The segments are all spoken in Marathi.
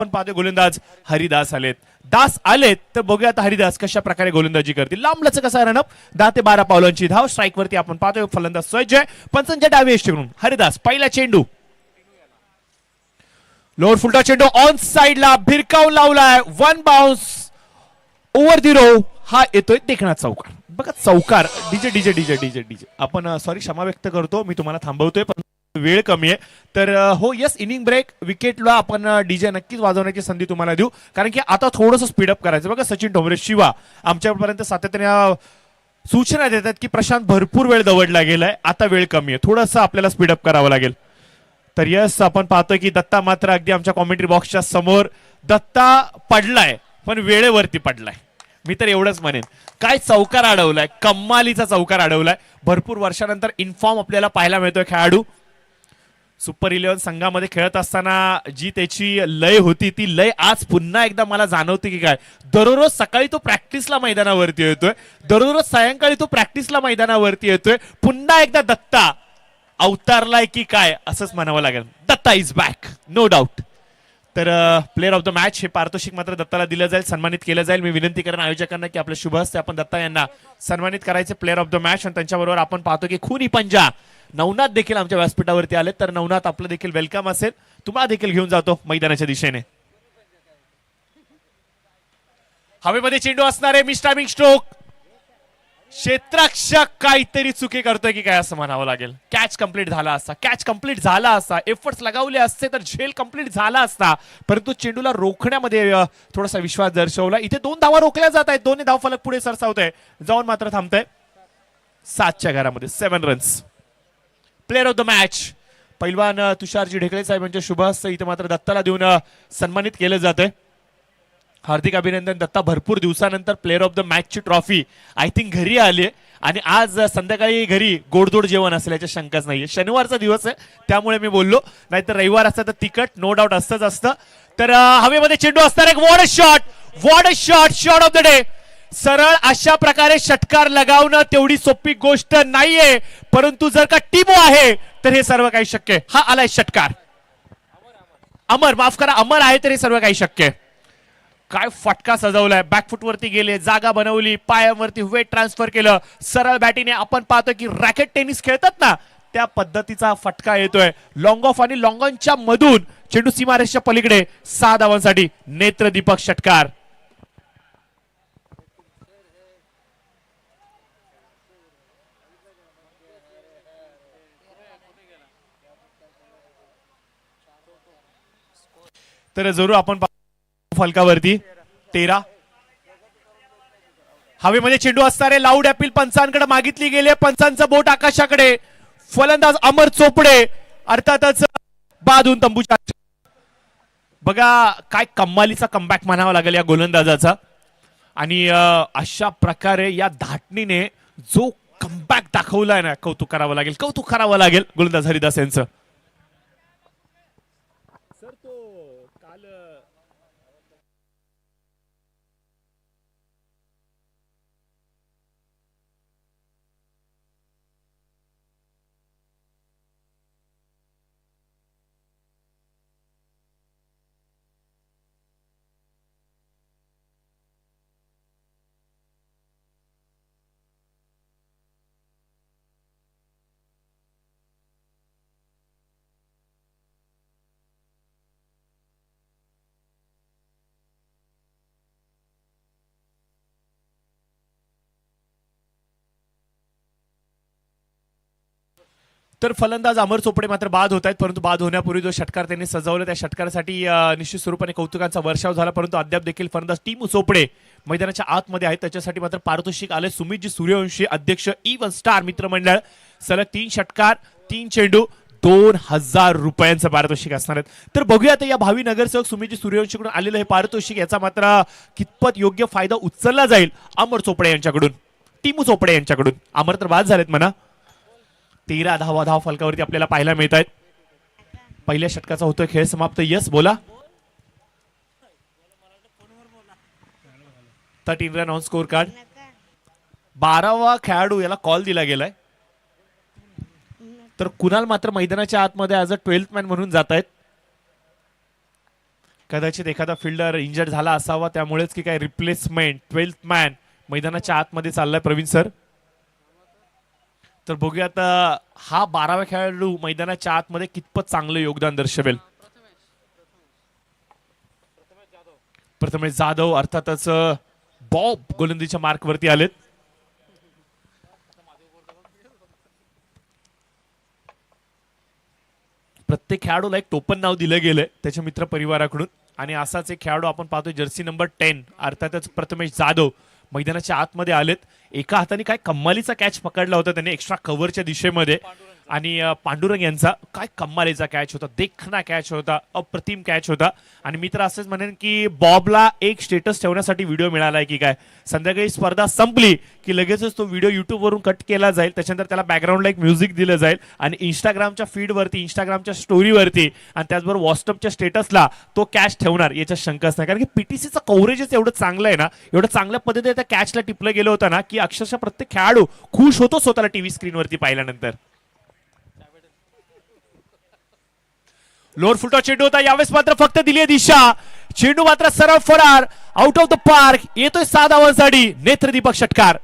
आपण पाहतोय गोलंदाज हरिदास आलेत. दास आलेत तर बघूया आता हरिदास कशा प्रकारे गोलंदाजी करतील. लांबलच कसा रनअप 10 ते 12 पावलांची धाव. स्ट्राईक वरती आपण पाहतोय फलंदाज सज्ज आहे. पंचांच्या डावी यष्टीकडून हरिदास पहिला चेंडू लोअर फुलटा चेंडू ऑन साइडला भिरकावून लावलाय. One bounce over the rope. हा येतोय देखणा चौकार. बघा चौकार DJ DJ DJ DJ DJ आपण सॉरी क्षमा व्यक्त करतो मी तुम्हाला थांबवतोय पण वेळ कमी आहे. तर हो यस इनिंग ब्रेक विकेटला आपण डीजे नक्कीच वाजवण्याची संधी तुम्हाला देऊ कारण की आता थोडंसं स्पीडअप करायचं. बघा सचिन ढोंबरे शिवा आमच्यापर्यंत सातत्याने सूचना देतात की प्रशांत भरपूर वेळ दवडला गेलाय आता वेळ कमी आहे थोडंसं आपल्याला स्पीडअप करावं लागेल. तर यस आपण पाहतोय की दत्ता मात्र अगदी आमच्या कॉमेंट्री बॉक्सच्या समोर दत्ता पडलाय पण वेळेवरती पडलाय. मी तर एवढंच म्हणेन काय चौकार अडवलाय कम्मालीचा चौकार अडवलाय. भरपूर वर्षानंतर इन्फॉर्म आपल्याला पाहायला मिळतोय खेळाडू. सुपर 11 संघामध्ये खेळत असताना जी त्याची लय होती ती लय आज पुन्हा एकदा मला जाणवते की काय. दररोज सकाळी तो प्रॅक्टिसला मैदानावरती येतोय दररोज सायंकाळी तो प्रॅक्टिसला मैदानावरती येतोय. पुन्हा एकदा दत्ता अवतारलाय की काय असंच म्हणावं लागेल. Datta is back no doubt. तर प्लेअर ऑफ द मॅच हे पारितोषिक मात्र दत्ताला दिलं जाईल सन्मानित केलं जाईल. मी विनंती करेन आयोजकांना की आपल्या शुभ हस्ते आपण दत्ता यांना सन्मानित करायचे प्लेअर ऑफ द मॅच. आणि त्यांच्याबरोबर आपण पाहतो की खुनी पंजा नवनाथ देखील आमच्या व्यासपीठावरती आले. तर नवनाथ आपलं देखील वेलकम असेल. तुम्हाला देखील घेऊन जातो मैदानाच्या दिशेने. हवेमध्ये चेंडू असणारे मिस टायमिंग स्ट्रोक. क्षेत्ररक्षक काहीतरी चुकी करतोय की काय असं म्हणावं लागेल. कॅच कंप्लीट झाला असता कॅच कंप्लीट झाला असता एफर्ट्स लगावले असते तर झेल कंप्लीट झाला असता परंतु चेंडूला रोखण्यामध्ये थोडासा विश्वास दर्शवला. इथे 2 धावा रोखल्या जात आहेत. दोन्ही धाव फलक पुढे सरसावतोय जाऊन मात्र थांबतंय 7च्या घरामध्ये 7 runs. Player of the match पैलवान तुषारजी ढेकळे साहेब यांच्या शुभ हस्ते इथे मात्र दत्ताला देऊन सन्मानित केलं जातंय. हार्दिक अभिनंदन दत्ता. भरपूर दिवसानंतर प्लेअर ऑफ द मॅचची ट्रॉफी आय थिंक घरी आली आणि आज संध्याकाळी घरी गोडधोड जेवण असेल याच्या शंकाच नाहीये. शनिवारचा दिवस आहे त्यामुळे मी बोललो नाहीतर रविवार असतं तर तिकट नो डाऊट असतंच असतं. तर हवेमध्ये चेंडू असणार एक what a shot shot of the day. सरळ अशा प्रकारे षटकार लगावणं तेवढी सोपी गोष्ट नाहीये परंतु जर का टिमो आहे तर हे सर्व काही शक्य आहे. हा आलाय षटकार अमर माफ करा अमर आहे तर हे सर्व काही शक्य आहे. काय फटका सजवलाय. बॅकफुट वरती गेले जागा बनवली पायावरती वेट ट्रान्सफर केलं सरळ बॅटीने. आपण पाहतो की रॅकेट टेनिस खेळतात ना त्या पद्धतीचा फटका येतोय. लॉंग ऑफ आणि लॉंग ऑनच्या मधून चेंडू सीमारेषच्या पलीकडे 6 धावांसाठी नेत्रदीपक षटकार. तर जरूर आपण फलकावरती 13 हवेमध्ये चेंडू असणारे लाऊड अपील पंचांकडे मागितली गेले. पंचांचं बोट आकाशाकडे. फलंदाज अमर चोपडे अर्थातच बादून तंबूच्या. बघा काय कम्मालीचा कमबॅक म्हणावा लागेल या गोलंदाजाचा. आणि अशा प्रकारे या धाटणीने जो कमबॅक दाखवलाय ना कौतुक करावं लागेल गोलंदाज हरिदास यांचं. तर फलंदाज अमर चोपडे मात्र बाद होत आहेत परंतु बाद होण्यापूर्वी जो षटकार त्यांनी सजवला त्या षटकारासाठी निश्चित स्वरूपाने कौतुकांचा वर्षाव झाला. परंतु अद्याप देखील फलंदाज टीम चोपडे मैदानाच्या आतमध्ये आहेत. त्याच्यासाठी मात्र पारितोषिक आले. सुमितजी सूर्यवंशी अध्यक्ष इवन स्टार मित्रमंडळ सलग 3 षटकार 3 चेंडू 2000 रुपयांचं पारितोषिक असणार आहेत. तर बघूया आता या भावी नगरसेवक सुमितजी सूर्यवंशीकडून आलेलं हे पारितोषिक याचा मात्र कितपत योग्य फायदा उचलला जाईल अमर चोपडे यांच्याकडून टीमू चोपडे यांच्याकडून. अमर तर बाद झालेत म्हणा. 13 धाव फलकावरती आपल्याला पाहायला मिळत आहेत. पहिल्या षटकाचा होतोय खेळ समाप्त. यस बोला. 13 रन ऑन स्कोर कार्ड. 12वा खेळाडू याला कॉल दिला गेलाय. तर कुणाल मात्र मैदानाच्या आतमध्ये ॲज अ 12th मॅन म्हणून जात आहेत. कदाचित एखादा फिल्डर इंजर्ड झाला असावा, त्यामुळेच की काय रिप्लेसमेंट 12th मॅन मैदानाच्या आतमध्ये चाललाय प्रवीण सर. तर बघूया आता हा 12वा खेळाडू मैदानाच्या आतमध्ये कितपत चांगलं योगदान दर्शवेल. प्रथमेश जाधव अर्थातच बॉब गोलंदाजीच्या मार्कवरती आलेत. प्रत्येक खेळाडूला एक टोपण नाव दिलं गेलंय त्याच्या मित्र परिवाराकडून आणि असाच एक खेळाडू आपण पाहतोय जर्सी नंबर 10 अर्थातच प्रथमेश जाधव मैदानाच्या आतमध्ये आलेत. एका हाताने काय कम्मालीचा कॅच पकडला होता त्याने एक्स्ट्रा कव्हरच्या दिशेमध्ये आणि पांडुरंग यांचा काय कम्मालीचा कॅच होता, देखणा कॅच होता, अप्रतिम कॅच होता. आणि मी तर असंच म्हणेन की बॉबला एक स्टेटस ठेवण्यासाठी व्हिडिओ मिळालाय की काय, संध्याकाळी स्पर्धा संपली की लगेचच तो व्हिडिओ युट्यूबवरून कट केला जाईल, त्याच्यानंतर त्याला बॅकग्राऊंडला एक म्युझिक दिलं जाईल आणि इंस्टाग्रामच्या फीडवरती, इंस्टाग्रामच्या स्टोरीवरती आणि त्याचबरोबर व्हॉट्सअपच्या स्टेटसला तो कॅच ठेवणार याच्यात शंकाच नाही. कारण की पीटीसीचं कव्हरेजच एवढं चांगलं आहे ना, एवढं चांगल्या पद्धतीने त्या कॅचला टिपलं गेलं होतं ना की अक्षरशः प्रत्येक खेळाडू खुश होतो स्वतःला टीव्ही स्क्रीनवरती पाहिल्यानंतर. लोअर फुलटॉ चेंडू होता, यावेळेस मात्र फक्त दिली दिशा, चेंडू मात्र सरळ फरार आउट ऑफ द पार्क. येतोय 6 धावांसाठी नेत्रदीपक षटकार.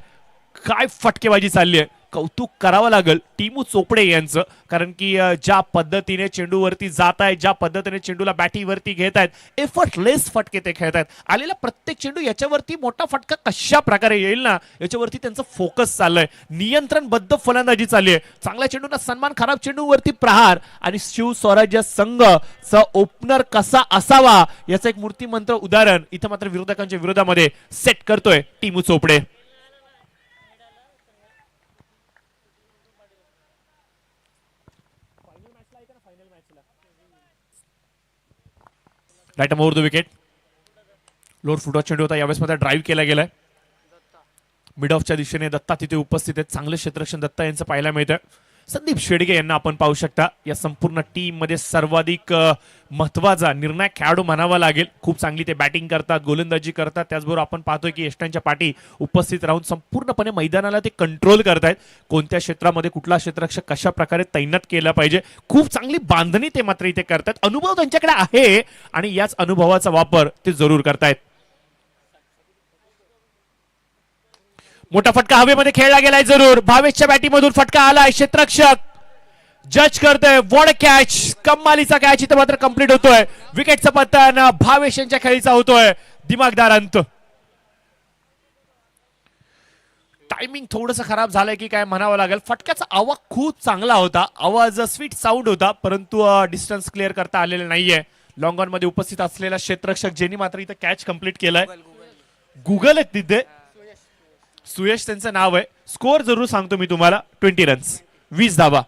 काय फटकेबाजी चालली आहे, कौतुक करावं लागेल टीमू चोपडे यांचं. कारण की ज्या पद्धतीने चेंडूवरती जात आहेत, ज्या पद्धतीने चेंडूला बॅटीवरती घेत आहेत, एफर्टलेस फटके ते खेळत आहेत. आलेला प्रत्येक चेंडू याच्यावरती मोठा फटका कशा प्रकारे येईल ना याच्यावरती त्यांचं फोकस चाललंय. नियंत्रणबद्ध फलंदाजी चालली आहे. चांगल्या चेंडूंना सन्मान, खराब चेंडूवरती प्रहार आणि शिव स्वराज्य संघचा ओपनर कसा असावा याचं एक मूर्तिमंत उदाहरण इथं मात्र विरोधकांच्या विरोधामध्ये सेट करतोय टीमू Chopde. Right over the wicket. Lower full toss चेंडू होता, यावेळेस मध्ये ड्राईव्ह केला गेलाय मिड ऑफच्या दिशेने. दत्ता तिथे उपस्थित आहेत, चांगलं क्षेत्ररक्षण दत्ता यांचं पाहायला मिळतं. संदीप शेडगे यांना आपण पाहू शकता या संपूर्ण टीम मध्ये सर्वाधिक महत्वाचा निर्णायक खेळाडू म्हणावा लागेल. खूप चांगली ते बॅटिंग करतात, गोलंदाजी करतात, त्याचबरोबर आपण पाहतोय की यष्टांच्या पाठी उपस्थित राहून संपूर्णपणे मैदानाला ते कंट्रोल करतायत. कोणत्या क्षेत्रामध्ये कुठला क्षेत्ररक्षक कशा प्रकारे तैनात केला पाहिजे, खूप चांगली बांधणी ते मात्र इथे करतात. अनुभव त्यांच्याकडे आहे आणि याच अनुभवाचा वापर ते जरूर करतायत. मोठा फटका हवेमध्ये खेळला गेलाय जरूर. भावेशच्या बॅटीमधून फटका आलाय, क्षेत्ररक्षक जज करतोय. वॉड कॅच, कमालीचा कॅच इथं मात्र कंप्लीट होतोय. विकेटचा पतन भावेश यांच्या खेळीचा होतोय. दिमागदार अंत. टायमिंग थोडंसं खराब झालंय की काय म्हणावं लागेल. फटक्याचा आवाज खूप चांगला होता, आवाज स्वीट साऊंड होता, परंतु डिस्टन्स क्लिअर करता आलेलं नाहीये. लॉंग ऑन मध्ये उपस्थित असलेला क्षेत्ररक्षक ज्यांनी मात्र इथं कॅच कंप्लीट केलाय. गुगल आहेत तिथे, सुयश त्यांचं नाव आहे. स्कोअर जरूर सांगतो मी तुम्हाला, 20 रन्स, 20 धावा.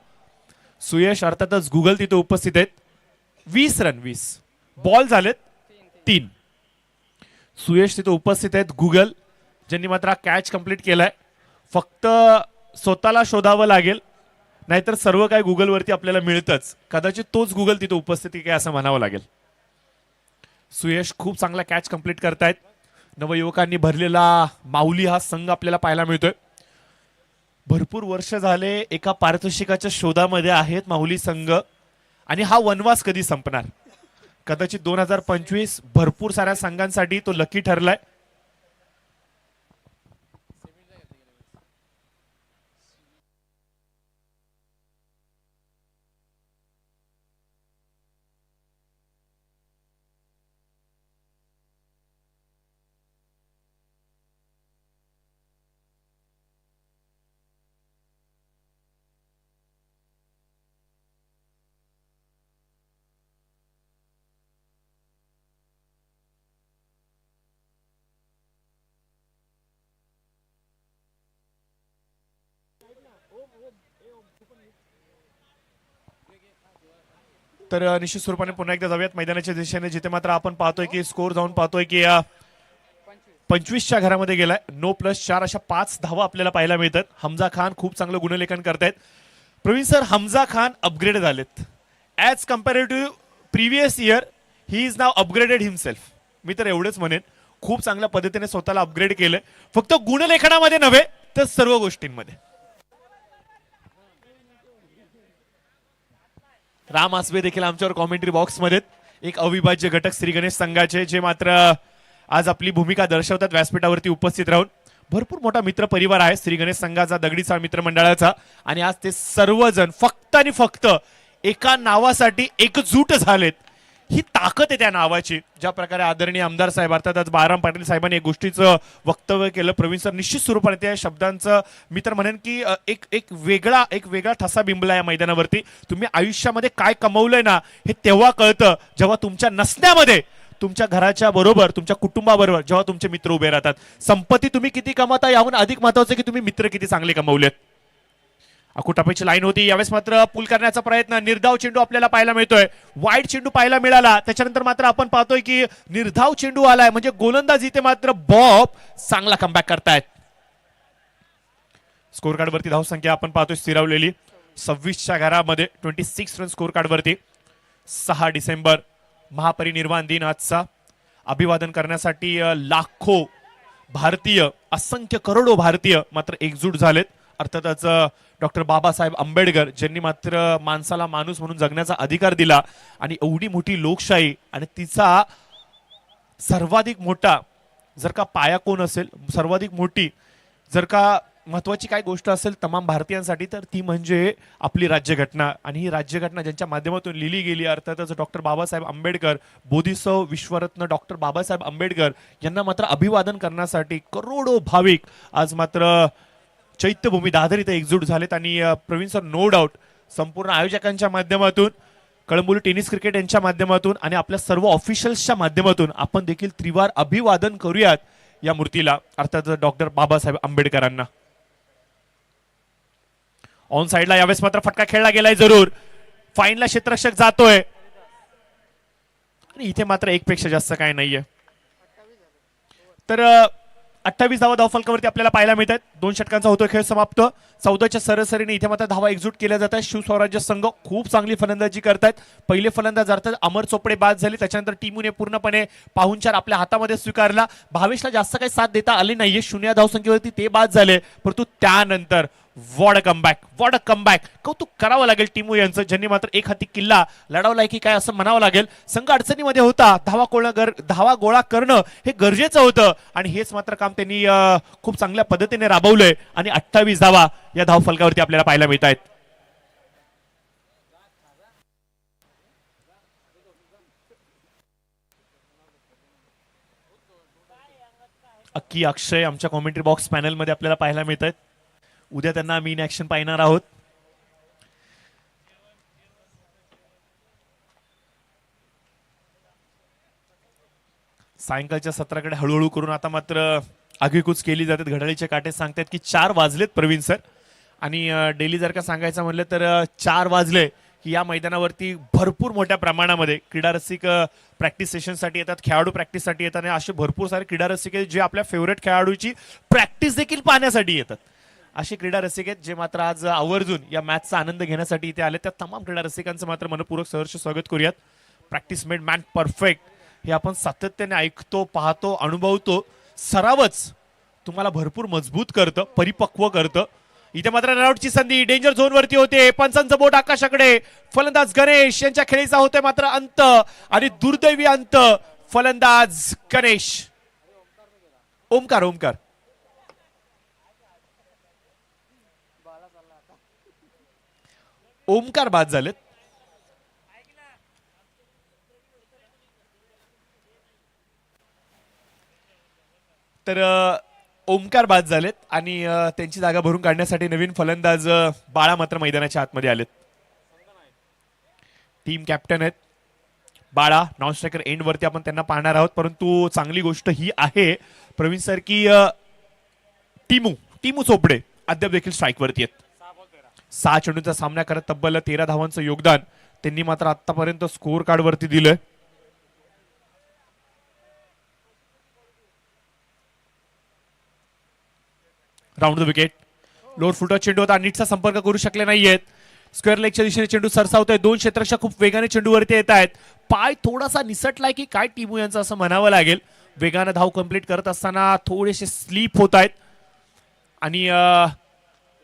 सुयश अर्थातच गुगल तिथे उपस्थित आहेत. 20 रन, 20 बॉल झालेत 3. सुयश तिथे उपस्थित आहेत, गुगल ज्यांनी मात्र कॅच कंप्लीट केलाय. फक्त स्वतःला शोधावं लागेल, नाहीतर सर्व काय गुगलवरती आपल्याला मिळतच. कदाचित तोच गुगल तिथे उपस्थित काय असं म्हणावं लागेल. सुयश खूप चांगला कॅच कंप्लीट करतायत. नवयुवकांनी भरलेला माऊली हा संघ आपल्याला पाहायला मिळतोय. भरपूर वर्ष झाले एका पारितोषिकाच्या शोधामध्ये आहेत माऊली संघ आणि हा वनवास कधी संपणार. कदाचित 2025 भरपूर साऱ्या संघांसाठी तो लकी ठरलाय. तर निश्चित स्वरूपाने पुन्हा एकदा जाऊयात मैदानाच्या दिशेने, जिथे मात्र आपण पाहतोय की स्कोर जाऊन पाहतोय की 25च्या घरामध्ये गेलाय. 9+4 अशा 5 धावा आपल्याला पाहायला मिळतात. हमजा खान खूप चांगलं गुणलेखन करतायत. प्रवीण सर, हमजा खान अपग्रेड झालेत as comparative previous year. He is now upgraded himself. मी तर एवढंच म्हणेन, खूप चांगल्या पद्धतीने स्वतःला अपग्रेड केलंय, फक्त गुणलेखनामध्ये नव्हे तर सर्व गोष्टींमध्ये. राम आसबे देखील आमच्यावर कॉमेंट्री बॉक्स मध्ये. एक अविभाज्य घटक श्री गणेश संघाचे, जे मात्र आज आपली भूमिका दर्शवतात व्यासपीठावरती उपस्थित राहून. भरपूर मोठा मित्र परिवार आहे श्री गणेश संघाचा, दगडीचा मित्रमंडळाचा, आणि आज ते सर्वजण फक्त आणि फक्त एका नावासाठी एकजूट झालेत. ही ताकद आहे त्या नावाची. ज्या प्रकारे आदरणीय आमदार साहेब अर्थात आज बाळाराम पाटील साहेबांनी एक गोष्टीचं वक्तव्य केलं, प्रवीण सर निश्चित स्वरूपाने त्या शब्दांचं मी तर म्हणेन की एक वेगळा ठसा बिंबला या मैदानावरती. तुम्ही आयुष्यामध्ये काय कमवलंय ना हे तेव्हा कळतं जेव्हा तुमच्या नसण्यामध्ये तुमच्या घराच्या बरोबर, तुमच्या कुटुंबाबरोबर जेव्हा तुमचे मित्र उभे राहतात. संपत्ती तुम्ही किती कमावता याहून अधिक महत्वाचं की तुम्ही मित्र किती चांगले कमवलेत. अकुटापेची लाईन होती, यावेळेस मात्र पूल करण्याचा प्रयत्न, निर्धाव चेंडू आपल्याला पाहायला मिळतोय. वाईट चेंडू पाहायला मिळाला, त्याच्यानंतर मात्र आपण पाहतोय की निर्धाव चेंडू आलाय, म्हणजे गोलंदाज इथे मात्र बॉब चांगला कमबॅक करतायत. स्कोर कार्ड वरती धावसंख्या आपण पाहतोय स्थिरावलेली 26च्या घरामध्ये 26 रन स्कोर कार्ड वरती. 6 डिसेंबर महापरिनिर्वाण दिन आजचा. अभिवादन करण्यासाठी लाखो भारतीय, असंख्य करोडो भारतीय मात्र एकजूट झालेत. अर्थातच डॉक्टर बाबासाहेब आंबेडकर ज्यांनी मात्र माणसाला माणूस म्हणून जगण्याचा अधिकार दिला, आणि एवढी मोठी लोकशाही आणि तिचा सर्वाधिक मोठा जर का पाया कोण असेल, सर्वाधिक मोठी जर का महत्वाची काय गोष्ट असेल तमाम भारतीयांसाठी, तर ती म्हणजे आपली राज्यघटना. आणि ही राज्यघटना ज्यांच्या माध्यमातून लिहिली गेली, अर्थातच डॉक्टर बाबासाहेब आंबेडकर, बोधिसत्व विश्वरत्न डॉक्टर बाबासाहेब आंबेडकर यांना मात्र अभिवादन करण्यासाठी करोडो भाविक आज मात्र चैत्यभूमी दादर इथे एकजूट झालेत. आणि प्रवीण सर नो डाऊट संपूर्ण आयोजकांच्या माध्यमातून, कळंबोली टेनिस क्रिकेट यांच्या माध्यमातून आणि आपल्या सर्व ऑफिशियल्सच्या माध्यमातून आपण देखील त्रिवार अभिवादन करूयात या मूर्तीला, अर्थात डॉक्टर बाबासाहेब आंबेडकरांना. ऑन साइडला यावेळेस मात्र फटका खेळला गेलाय जरूर. फाईनला क्षेत्ररक्षक जातोय, आणि इथे मात्र एक पेक्षा जास्त काय नाहीये. तर 28 धावा धावफलकावरती आपल्याला पाहायला मिळत आहेत. 2 षटकांचा होतोय खेळ समाप्त. 14च्या सरासरीने इथे मात्र धावा एकजूट केल्या जात आहेत. शिवस्वराज्य संघ खूप चांगली फलंदाजी करतायत. पहिले फलंदाज अर्थात अमर चोपडे बाद झाले, त्याच्यानंतर टीमूने पूर्णपणे पाहुणचार आपल्या हातामध्ये स्वीकारला. भावेशला जास्त काही साथ देता आली नाहीये, 0 धावसंख्येवरती ते बाद झाले, परंतु त्यानंतर वॉट अ कमबॅक कौतुक करावं लागेल टीमू यांचं, ज्यांनी मात्र एक हाती किल्ला लढवलाय की काय असं म्हणावं लागेल. संघ अडचणीमध्ये होता, धावा गोळा करणं हे गरजेचं होतं, आणि हेच मात्र काम त्यांनी खूप चांगल्या पद्धतीने राबवलंय. आणि 28 धावा या धावफलकावरती आपल्याला पाहायला मिळत आहेत. अक्की अक्षय आमच्या कॉमेंट्री बॉक्स पॅनल मध्ये आपल्याला पाहायला मिळत आहेत. उद्या त्यांना आम्ही इन ऍक्शन पाहणार आहोत. सायंकाळच्या सत्राकडे हळूहळू करून आता मात्र आगीकूच केली जाते. घड्याळीचे काटे सांगतात की 4 वाजलेत प्रवीण सर. आणि डेली जर का सांगायचं म्हणलं तर 4 वाजले की या मैदानावरती भरपूर मोठ्या प्रमाणामध्ये क्रीडा रसिक प्रॅक्टिस सेशनसाठी येतात, खेळाडू प्रॅक्टिससाठी येतात, आणि असे भरपूर सारे क्रीडा रसिक आहेत जे आपल्या फेवरेट खेळाडूची प्रॅक्टिस देखील पाहण्यासाठी येतात. असे क्रीडा रसिक आहेत जे मात्र आज आवर्जून या मॅचचा आनंद घेण्यासाठी इथे आले. त्या तमाम क्रीडा रसिकांचं मात्र मनपूर्वक सहर्ष स्वागत करूयात. प्रॅक्टिस मेड मॅन परफेक्ट हे आपण सातत्याने ऐकतो, पाहतो, अनुभवतो. सरावच तुम्हाला भरपूर मजबूत करतं, परिपक्व करतं. इथे मात्र रनआउटची संधी डेंजर झोन वरती होते. पंचांचं बोट आकाशाकडे. फलंदाज गणेश यांच्या खेळीचा होतोय मात्र अंत, आणि दुर्दैवी अंत. फलंदाज गणेश, ओमकार बाद झालेत. तर ओमकार बाद झालेत, आणि त्यांची जागा भरून काढण्यासाठी नवीन फलंदाज बाळा मात्र मैदानाच्या आतमध्ये आलेत. टीम कॅप्टन आहेत बाळा. नॉन स्ट्रायकर एंड वरती आपण त्यांना पाहणार आहोत. परंतु चांगली गोष्ट ही आहे प्रवीण सर की टीमू चोपडे अद्याप देखील स्ट्राईक वरती आहेत. 6 चेंडूंचा सामना करत तब्बल 13 धावांचं योगदान त्यांनी मात्र आतापर्यंत स्कोर कार्ड वरती दिलंय. Round the wicket. Lower footer चेंडू होता, नीटचा संपर्क करू शकले नाहीयेत. स्क्वेअर लेगच्या दिशेने चेंडू सरसावतोय. 2 क्षेत्ररक्षक खूप वेगाने चेंडूवरती येत आहेत. पाय थोडासा निसटलाय की काय टीमू यांचं असं म्हणावं लागेल. वेगाने धाव कंप्लीट करत असताना थोडेसे स्लीप होत आहेत, आणि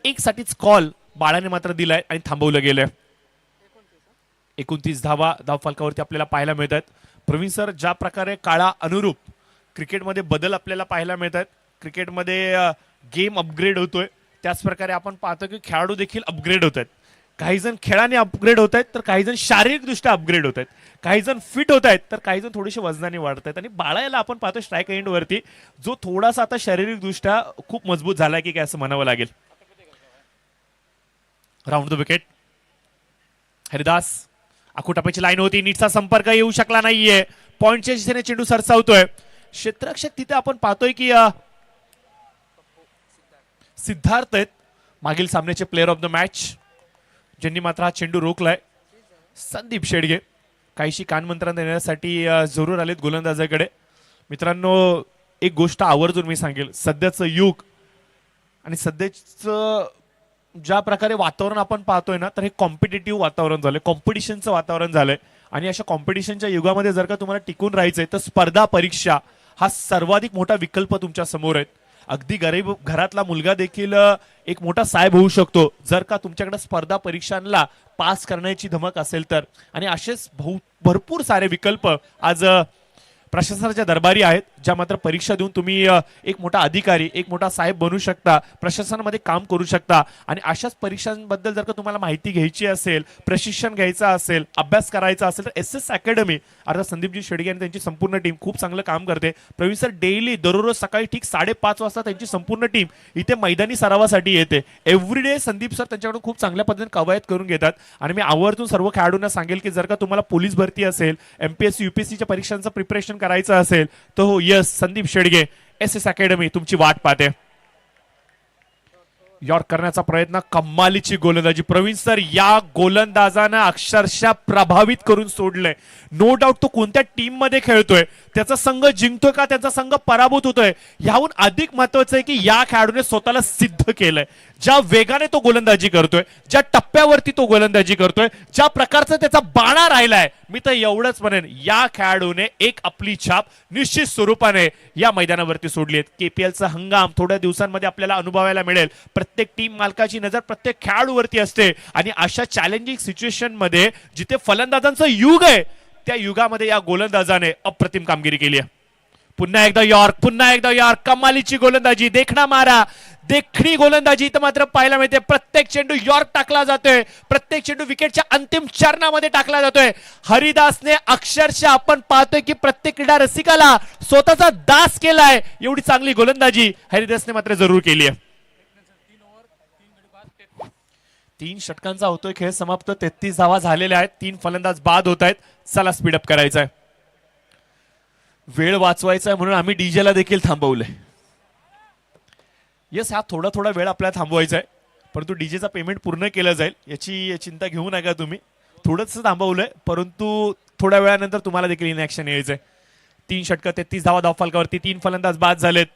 एक साठीच कॉल बाळाने मात्र दिलाय आणि थांबवलं गेलंय. 29 धावा धावफलकावरती आपल्याला पाहायला मिळतात. प्रवीण सर, ज्या प्रकारे काळा अनुरूप क्रिकेटमध्ये बदल आपल्याला पाहायला मिळतात, क्रिकेटमध्ये गेम अपग्रेड होतोय, त्याच प्रकारे आपण पाहतो की खेळाडू देखील अपग्रेड होत आहेत. काही जण खेळाने अपग्रेड होत आहेत, तर काही जण शारीरिकदृष्ट्या अपग्रेड होत आहेत, काही जण फिट होत आहेत, तर काही जण थोडेसे वजनाने वाढत आहेत. आणि बाळायला आपण पाहतो स्ट्राईक एंडवरती, जो थोडासा आता शारीरिकदृष्ट्या खूप मजबूत झालाय की काय असं म्हणावं लागेल. Round the wicket. हरिदास, आखोटाप्याची लाईन होती, नीटचा संपर्क येऊ शकला नाहीये. पॉइंटच्या दिशेने चेंडू सरसावतोय. क्षेत्ररक्षक तिथे आपण पाहतोय की सिद्धार्थ आहेत, मागील सामन्याचे प्लेअर ऑफ द मॅच, ज्यांनी मात्र हा चेंडू रोखलाय. संदीप शेडगे काहीशी कानमंत्रण देण्यासाठी जरूर आलेत गोलंदाजाकडे. मित्रांनो, एक गोष्ट आवर्जून मी सांगेल, सध्याचं युग आणि सध्याचं ज्या प्रकारे वातावरण आपण पाहतोय ना, तर हे कॉम्पिटेटिव्ह वातावरण झालंय, कॉम्पिटिशनचं वातावरण झालंय. आणि अशा कॉम्पिटिशनच्या युगामध्ये जर का तुम्हाला टिकून राहायचंय, तर स्पर्धा परीक्षा हा सर्वाधिक मोठा विकल्प तुमच्या समोर आहे. अगदी गरीब घरातला मुलगा देखील एक मोठा साहेब होऊ शकतो जर का तुमच्याकडे स्पर्धा परीक्षांना पास करण्याची धमक असेल तर. आणि असेच भरपूर सारे विकल्प आज प्रशासनाच्या दरबारी आहेत, ज्या मात्र परीक्षा देऊन तुम्ही एक मोठा अधिकारी, एक मोठा साहेब बनू शकता, प्रशासनामध्ये काम करू शकता. आणि अशाच परीक्षांबद्दल जर का तुम्हाला माहिती घ्यायची असेल, प्रशिक्षण घ्यायचं असेल, अभ्यास करायचा असेल, तर SS अकॅडमी अर्थात संदीपजी शेडगे आणि त्यांची संपूर्ण टीम खूप चांगलं काम करते. प्रवीण सर, डेली दररोज सकाळी ठीक 5:30 वाजता त्यांची संपूर्ण टीम इथे मैदानी सरावासाठी येते. एव्हरीडे संदीप सर त्यांच्याकडून खूप चांगल्या पद्धतीने कवायत करून घेतात. आणि मी आवर्जून सर्व खेळाडूंना सांगेल की जर का तुम्हाला पोलीस भरती असेल, MPSC UPSCच्या परीक्षांचं प्रिपरेशन करायचं असेल, तर हो, yes, Sandeep Shedge SS academy तुमची वाट पाहते. यॉर्क करण्याचा प्रयत्न, कमालीची गोलंदाजी. प्रवीण सर, या गोलंदाजानं अक्षरशः प्रभावित करून सोडलंय. नो डाऊट तो कोणत्या टीम मध्ये खेळतोय, त्याचा संघ जिंकतोय का त्याचा संघ पराभूत होतोय, याहून अधिक महत्वाचं आहे की या खेळाडूने स्वतःला सिद्ध केलंय. ज्या वेगाने तो गोलंदाजी करतोय, ज्या टप्प्यावरती तो गोलंदाजी करतोय, ज्या प्रकारचा त्याचा बाणा राहिलाय, मी तर एवढंच म्हणेन, या खेळाडूने एक आपली छाप निश्चित स्वरूपाने या मैदानावरती सोडली आहे. KPLचा हंगाम थोड्या दिवसांमध्ये आपल्याला अनुभवायला मिळेल. प्रत्येक टीम मालकाची नजर प्रत्येक खेळाडूवरती असते. आणि अशा चॅलेंजिंग सिच्युएशन मध्ये जिथे फलंदाजांचं युग आहे, त्या युगामध्ये या गोलंदाजाने अप्रतिम कामगिरी केली आहे. पुन्हा एकदा यॉर्क, पुन्हा एकदा यॉर्क, कमालीची गोलंदाजी, देखणा मारा, देखणी गोलंदाजी इथं मात्र पाहायला मिळते. प्रत्येक चेंडू यॉर्क टाकला जातोय, प्रत्येक चेंडू विकेटच्या अंतिम चरणामध्ये टाकला जातोय. हरिदासने अक्षरशः आपण पाहतोय की प्रत्येक क्रीडा रसिकाला स्वतःचा दास केलाय. एवढी चांगली गोलंदाजी हरिदासने मात्र जरूर केली आहे. 3 षटकांचा होतोय खेळ समाप्त. 33 धावा झालेल्या आहेत, 3 फलंदाज बाद होत आहेत. चला स्पीडअप करायचा आहे, वेळ वाचवायचा आहे, म्हणून आम्ही डीजेला देखील थांबवलंय. येस, हा थोडा थोडा वेळ आपल्याला थांबवायचा आहे, परंतु डीजेचा पेमेंट पूर्ण केलं जाईल याची चिंता घेऊ नका तुम्ही. थोडंच थांबवलंय, परंतु थोड्या वेळानंतर तुम्हाला देखील इन ऍक्शन यायचंय. 3 षटकं, 33 धावा धावफलकावरती, 3 फलंदाज बाद झालेत.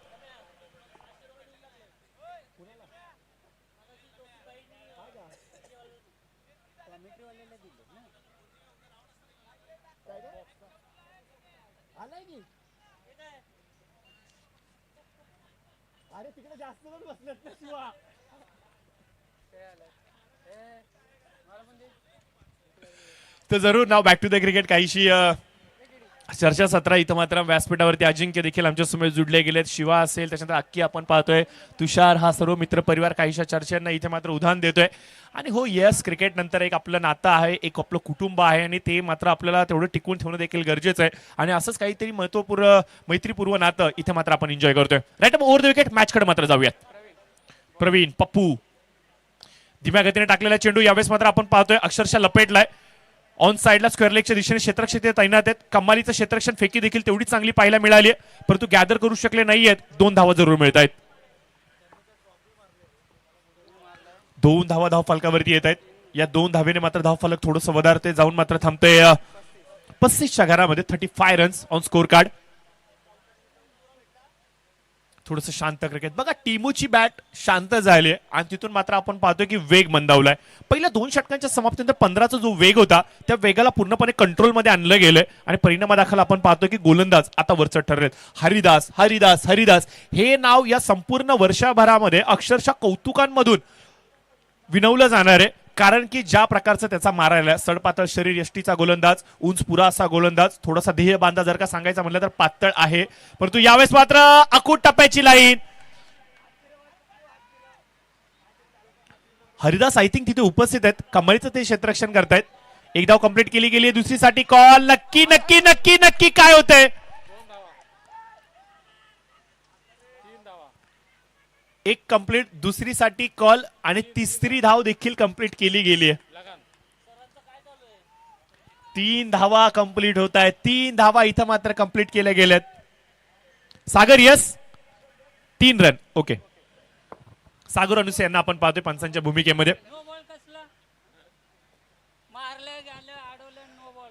तर जरूर नाव बॅक टू द क्रिकेट काहीशी चर्चासत्र इथं मात्र व्यासपीठावरती अजिंक्य देखील आमच्या समोर जुडले गेलेत. शिवा असेल, त्याच्यानंतर अक्की आपण पाहतोय, तुषार, हा सर्व मित्रपरिवार काहीशा चर्चेंना इथे मात्र उधाण देतोय. आणि हो, येस, क्रिकेट नंतर एक आपलं नातं आहे, एक आपलं कुटुंब आहे, आणि ते मात्र आपल्याला तेवढं टिकून ठेवणं देखील गरजेचं आहे. आणि असंच काहीतरी मैत्रीपूर्व नातं इथे मात्र आपण एन्जॉय करतोय. राईट, ओव्हर द विकेट मॅचकडे मात्र जाऊयात. प्रवीण, पप्पू, धीम्या गतीने टाकलेला चेंडू यावेळेस मात्र आपण पाहतोय अक्षरशः लपेटलाय. ऑन साइडला स्क्वेअर लेगच्या दिशेने क्षेत्ररक्षक तैनात आहेत. कमालीचं क्षेत्ररक्षण फेकी देखील तेवढी चांगली पाहायला मिळाली, परंतु गॅदर करू शकले नाहीयेत. 2 धावा जरूर मिळत आहेत. 2 धावा धावफलकावरती येत आहेत. या 2 धावेने मात्र धावफलक थोडंसं वधारते, जाऊन मात्र थांबते 35च्या घरामध्ये. 35 रन्स ऑन स्कोर कार्ड. थोडंसं शांत क्रिकेट बघा, टीमूची बॅट शांत झाली आणि तिथून मात्र आपण पाहतोय की वेग मंदावलाय. पहिल्या 2 षटकांच्या समाप्तीनंतर 15चा जो वेग होता त्या वेगाला पूर्णपणे कंट्रोलमध्ये आणलं गेलंय. आणि परिणामादाखल आपण पाहतोय की गोलंदाज आता वरचढ ठरलेत. हरिदास, हरिदास, हरिदास हे नाव या संपूर्ण वर्षभरामध्ये अक्षरशः कौतुकांमधून विनवलं जाणार आहे. कारण की ज्या प्रकारचा त्याचा मारायला सडपातळ शरीर यष्टीचा गोलंदाज, उंच पुरा असा गोलंदाज, थोडासा ध्येय बांधा जर का सांगायचं म्हटलं तर पातळ आहे, परंतु यावेळेस मात्र अकूट टप्प्याची लाईन. हरिदास आय थिंक तिथे उपस्थित आहेत, कमळीचं ते क्षेत्ररक्षण करतायत. एक धाव कंप्लीट केली गेली, दुसरीसाठी कॉल. नक्की नक्की नक्की नक्की काय होतंय? एक कंप्लीट, दुसरीसाठी कॉल आणि तिसरी धाव देखील कंप्लीट केली गेली आहे. 3 धावा कंप्लीट होत आहेत. 3 धावा इथं मात्र कंप्लीट केल्या गेल्यात. सागर यस 3 रन. ओके, सागर अनुसे यांना आपण पाहतोय पंचांच्या भूमिकेमध्ये.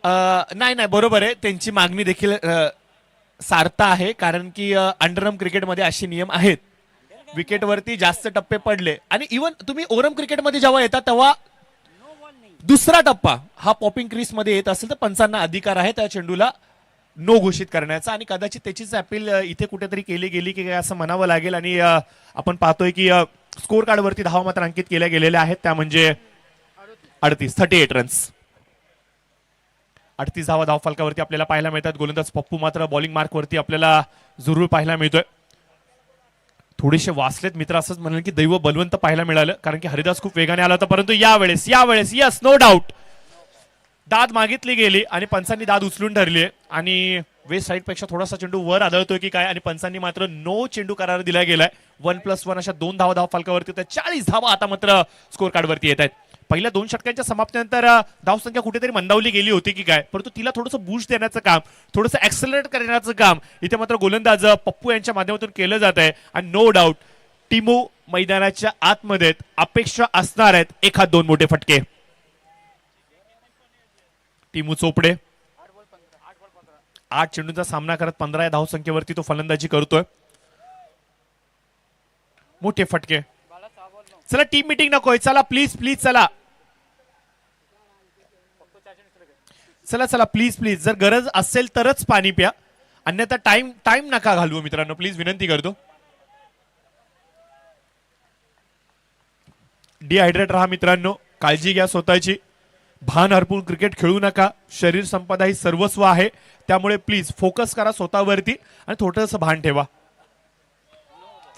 नाही नाही बरोबर आहे, त्यांची मागणी देखील सार्थ आहे, कारण की अंडरआर्म क्रिकेटमध्ये असे नियम आहेत. विकेटवरती जास्त टप्पे पडले आणि इव्हन तुम्ही ओरम क्रिकेटमध्ये जेव्हा येतात तेव्हा दुसरा टप्पा हा पॉपिंग क्रीज मध्ये येत असेल तर पंचांना अधिकार आहे त्या चेंडूला नो घोषित करण्याचा, आणि कदाचित त्याचीच अपील इथे कुठेतरी केली गेली की काय असं म्हणावं लागेल. आणि आपण पाहतोय की स्कोर कार्ड वरती धावा मात्र अंकित केल्या गेलेल्या आहेत, त्या म्हणजे 38 रन्स. 38 धावा धावफलकावरती आपल्याला पाहायला मिळतात. गोलंदाज पप्पू मात्र बॉलिंग मार्क वरती आपल्याला जरूर पाहायला मिळतोय. थोडेसे वाचलेत मित्र, असंच म्हणाल की दैव बलवंत पाहायला मिळालं, कारण की हरिदास खूप वेगाने आला होता, परंतु यावेळेस यस नो डाऊट दाद मागितली गेली आणि पंचांनी दाद उचलून ठरली आहे. आणि वेस्ट साईड पेक्षा थोडासा चेंडू वर आदळतोय की काय, आणि पंचांनी मात्र नो चेंडू करार दिला गेलाय. 1+1 अशा 2 धावा धावफलकावरती होत्या. 40 धावा आता मात्र स्कोर कार्ड वरती येत आहेत. पहिल्या 2 षटकांच्या समाप्तीनंतर धावसंख्या कुठेतरी मंदावली गेली होती की काय, परंतु तिला थोडंसं बूस्ट देण्याचं काम, थोडंसं ऍक्सेलरेट करण्याचं काम इथे मात्र गोलंदाज पप्पू यांच्या माध्यमातून केलं जात आहे. आणि नो डाऊट टिमू मैदानाच्या आतमध्ये अपेक्षा असणार आहेत 1-2 मोठे फटके. टिमू चोपडे 8 चेंडूंचा सामना करत 15 या धावसंख्येवरती तो फलंदाजी करतोय. मोठे फटके. चला टीम मीटिंग नकोय, चला प्लीज प्लीज चला चला चला प्लीज प्लीज, जर गरज असेल तरच पाणी प्या, अन्यथा टाइम नका घालवू मित्रांनो, प्लीज विनंती करतो. डिहायड्रेट राहा मित्रांनो, काळजी घ्या स्वतःची, भान हरपून क्रिकेट खेळू नका. शरीर संपदा ही सर्वस्व आहे, त्यामुळे प्लीज फोकस करा स्वतःवरती आणि थोडंसं भान ठेवा.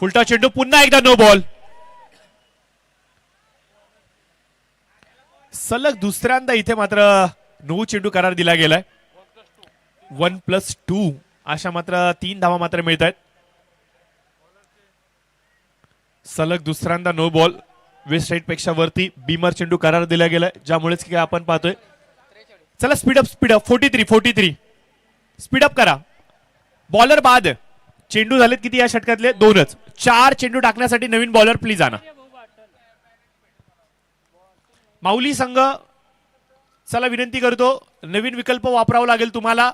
फुलटा चेंडू, पुन्हा एकदा नो बॉल. सलग दुसऱ्यांदा इथे मात्र नो चेंडू करार दिला गेलाय. 1+2 अशा मात्र 3 धावा मात्र मिळत आहेत. सलग दुसऱ्यांदा नो बॉल. वेस्ट साईड पेक्षा वरती बीमर चेंडू करार दिला गेलाय, ज्यामुळेच की आपण पाहतोय. चला स्पीडअप 43 स्पीडअप करा. बॉलर बाद. चेंडू झालेत किती या षटकातले? 2च. 4 चेंडू टाकण्यासाठी नवीन बॉलर प्लीज आणा. माऊली संघ चला विनंती करतो, नवीन विकल्प वापरावा लागेल तुम्हाला.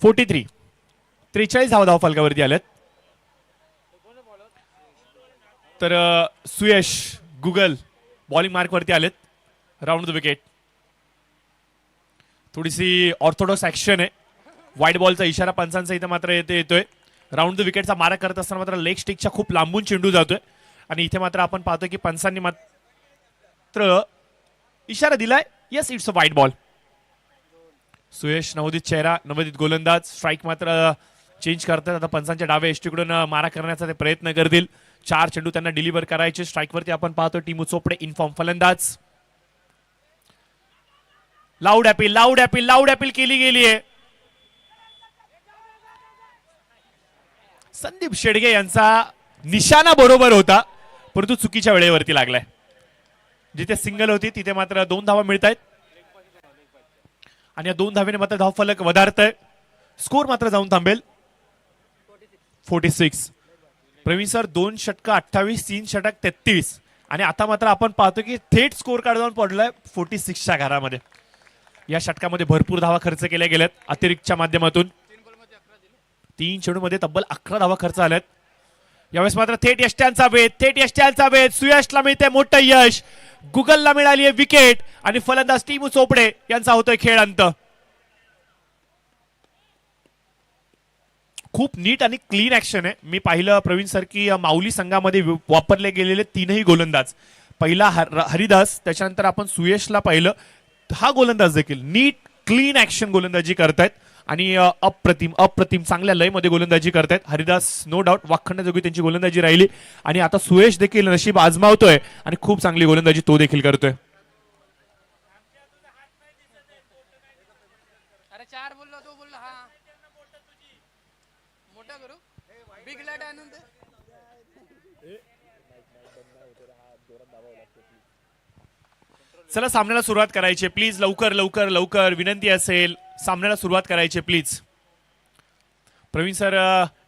फोर्टी 43 धावा धावफलकावरती आलेत. तर सुयश गुगल बॉलिंग मार्क वरती आलेत. Round the wicket. थोडीशी ऑर्थोडॉक्स ऍक्शन आहे. व्हाईट बॉलचा इशारा पंचांचा इथे मात्र येतोय. राऊंड द विकेटचा मारा करत असताना मात्र लेग स्टिकच्या खूप लांबून चेंडू जातोय, आणि इथे मात्र आपण पाहतोय की पंचांनी मात्र इशारा दिलाय. Yes it's a white ball. Suyash नवोदित चेहरा, नवोदित गोलंदाज. स्ट्राईक मात्र चेंज करतात. आता पंचांच्या डाव्या एष्टीकडून मारा करण्याचा ते प्रयत्न करतील. 4 चेंडू त्यांना डिलिव्हर करायचे. स्ट्राईकवरती आपण पाहतो टिमू चोपडे इनफॉर्म फलंदाज. लाऊड ॲपील केली गेली आहे. संदीप शेडगे यांचा निशाणा बरोबर होता, परंतु चुकीच्या वेळेवरती लागलाय. जिथे सिंगल होती तिथे मात्र 2 धावा मिळत आहेत, आणि या 2 धावेने मात्र धावफलक वधारतय. स्कोर मात्र जाऊन थांबेल 46. प्रवीण सर 2 षटक 28, 3 षटक 33, आणि आता मात्र आपण पाहतो की थेट स्कोर कार्ड जाऊन पडलाय 46च्या घरामध्ये. या षटकामध्ये भरपूर धावा खर्च केल्या गेल्यात अतिरिक्तच्या माध्यमातून. 3 चेंडूमध्ये तब्बल 11 धावा खर्च झाल्यात. यावेळेस मात्र थेट यष्ट्यांचा वेध सुयशला मिळते मोठं यश. गुगलला मिळाली आहे विकेट आणि फलंदाज टीमू चोपडे यांचा होतोय खेळ अंत. खूप नीट आणि क्लीन ऍक्शन आहे. मी पाहिलं प्रवीण सर की माऊली संघामध्ये वापरले गेलेले 3ही गोलंदाज, पहिला हरिदास, त्याच्यानंतर आपण सुयशला पाहिलं, हा गोलंदाज देखील नीट क्लीन ऍक्शन गोलंदाजी करतायत आणि अप्रतिम चांगल्या लयमध्ये गोलंदाजी करतायत. हरिदास नो डाऊट वाखण्याजोगी त्यांची गोलंदाजी राहिली आणि आता सुयश देखील नशीब आजमावतोय आणि खूप चांगली गोलंदाजी तो देखील करतोय. चला सामन्याला सुरुवात करायची प्लीज. लवकर विनंती असेल, सामन्याला सुरुवात करायची प्लीज. प्रवीण सर,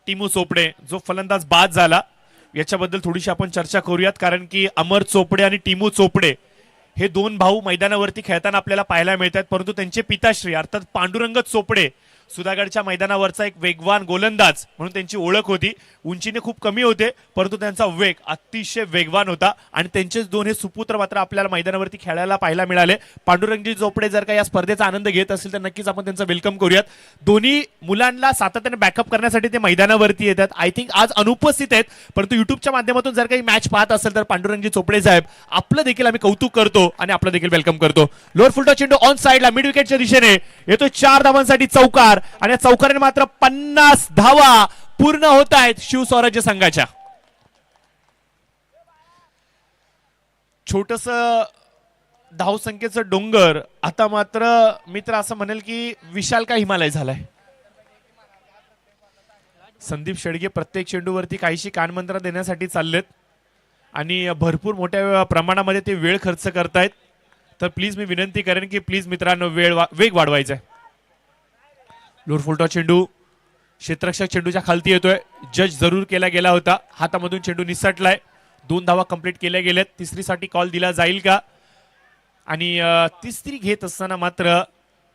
टीमू चोपडे जो फलंदाज बाद झाला याच्याबद्दल थोडीशी आपण चर्चा करूयात, कारण की अमर चोपडे आणि टीमू चोपडे हे 2 भाऊ मैदानावरती खेळताना आपल्याला पाहायला मिळतात, परंतु त्यांचे पिताश्री अर्थात पांडुरंग चोपडे सुधागडच्या मैदानावरचा एक वेगवान गोलंदाज म्हणून त्यांची ओळख होती. उंचीने खूप कमी होते परंतु त्यांचा वेग अतिशय वेगवान होता आणि त्यांचेच 2 हे सुपुत्र मात्र आपल्याला मैदानावरती खेळायला पाहायला मिळाले. पांडुरंगजी चोपडे जर का या स्पर्धेचा आनंद घेत असतील तर नक्कीच आपण त्यांचं वेलकम करूयात. दोन्ही मुलांना सातत्याने बॅकअप करण्यासाठी ते मैदानावरती येतात. आय थिंक आज अनुपस्थित आहेत, परंतु युट्यूबच्या माध्यमातून जर काही मॅच पाहत असेल तर पांडुरंगजी चोपडे साहेब आपलं देखील आम्ही कौतुक करतो आणि आपलं देखील वेलकम करतो. लोअर फुलटॉस चेंडू ऑन साइडला मिड विकेटच्या दिशेने येतो 4 धावांसाठी चौकार आणि या चौकाराने मात्र 50 धावा पूर्ण होत आहेत शिवस्वराज्य संघाच्या. छोटस धावसंख्येचं डोंगर आता मात्र मित्र असं म्हणेल की विशाल का हिमालय झालाय. संदीप शेडगे प्रत्येक चेंडूवरती काहीशी कानमंत्र देण्यासाठी चाललेत आणि भरपूर मोठ्या प्रमाणामध्ये ते वेळ खर्च करतायत. तर प्लीज मी विनंती करेन की प्लीज मित्रांनो वेग वाढवायचा आहे. लोअर फुलटॉस चेंडू क्षेत्ररक्षक चेंडूच्या खालती येतोय. जज जरूर केला गेला होता, हातामधून चेंडू निसटलाय. 2 धावा कंप्लीट केल्या गेल्यात. तिसरीसाठी कॉल दिला जाईल का? आणि तिसरी घेत असताना मात्र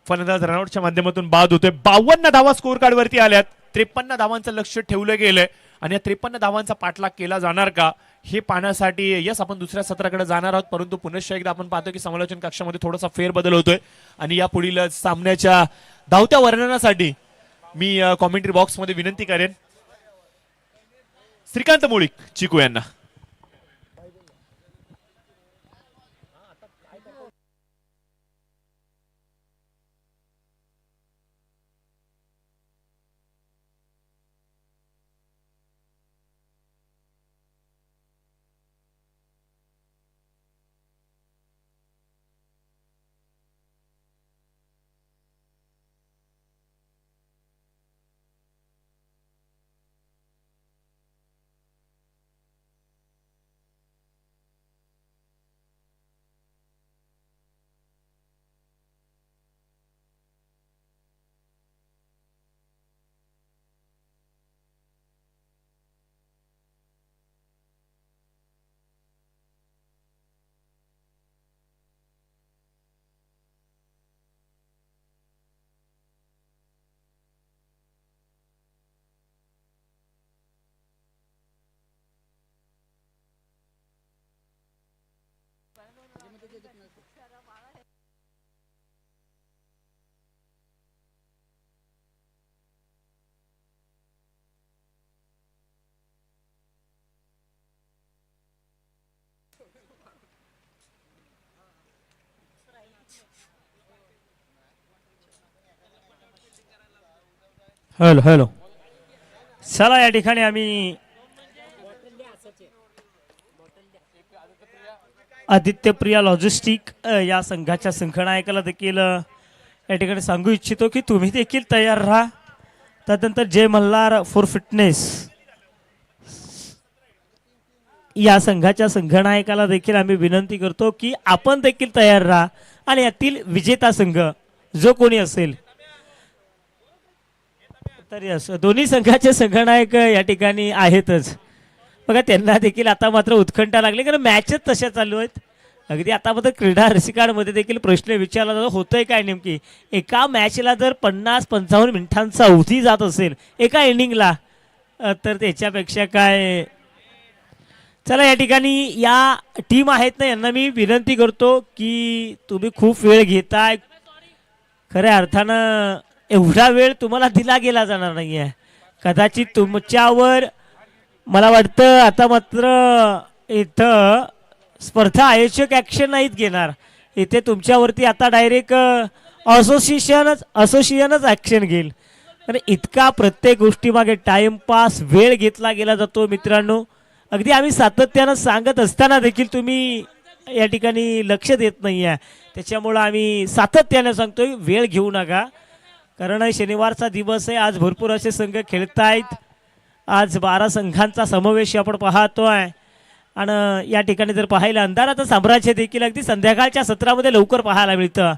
फलंदाज रनआउटच्या माध्यमातून बाद होतोय. 52 धावा स्कोर कार्ड वरती आल्यात. 53 धावांचं लक्ष ठेवलं गेलंय आणि या 53 धावांचा पाठलाग केला जाणार का हे पाहण्यासाठी यस आपण दुसऱ्या सत्राकडे जाणार आहोत, परंतु पुनश्च एकदा आपण पाहतो की समालोचन कक्षामध्ये थोडासा फेरबदल होतोय आणि या पुढील सामन्याच्या धावत्या वर्णनासाठी मी कॉमेंट्री बॉक्स मध्ये विनंती करेन श्रीकांत मुळीक चिकू यांना. हॅलो चला या ठिकाणी आम्ही आदित्यप्रिया लॉजिस्टिक या संघाच्या संघनायकाला देखील या ठिकाणी सांगू इच्छितो की तुम्ही देखील तयार राहा. त्यानंतर जय मल्हार फॉर फिटनेस या संघाच्या संघनायकाला देखील आम्ही विनंती करतो की आपण देखील तयार राहा आणि यातील विजेता संघ जो कोणी असेल तर यस दोन्ही संघाचे संघनायक या ठिकाणी आहेतच. बघा त्यांना देखील आता मात्र उत्कंठा लागली कारण मॅचच तशा चालू आहेत. अगदी आता मात्र क्रीडा रसिकांमध्ये देखील प्रश्न विचारला जातो, होतंय काय नेमकी एका मॅचला जर 50-55 मिनिटांचा अवधी जात असेल एका इनिंगला, तर त्याच्यापेक्षा काय. चला या ठिकाणी या टीम आहेत ना, यांना मी विनंती करतो की तुम्ही खूप वेळ घेताय. खऱ्या अर्थानं एवढा वेळ तुम्हाला दिला गेला जाणार नाही आहे. कदाचित तुमच्यावर मला वाटतं आता मात्र इथं स्पर्धा आयोजक ॲक्शन नाहीत घेणार. इथे तुमच्यावरती आता डायरेक्ट असोसिएशनच ॲक्शन घेईल. कारण इतका प्रत्येक गोष्टीमागे टाइमपास वेळ घेतला गेला जातो मित्रांनो. अगदी आम्ही सातत्यानं सांगत असताना देखील तुम्ही या ठिकाणी लक्ष देत नाही आहे. त्याच्यामुळं आम्ही सातत्यानं सांगतोय वेळ घेऊ नका. कारण शनिवारचा दिवस आहे, आज भरपूर असे संघ खेळत आहेत. आज 12 संघांचा समावेश आपण पाहतोय. आणि या ठिकाणी जर पाहिलं अंधाराचं साम्राज्य देखील अगदी संध्याकाळच्या सत्रामध्ये लवकर पाहायला मिळतं.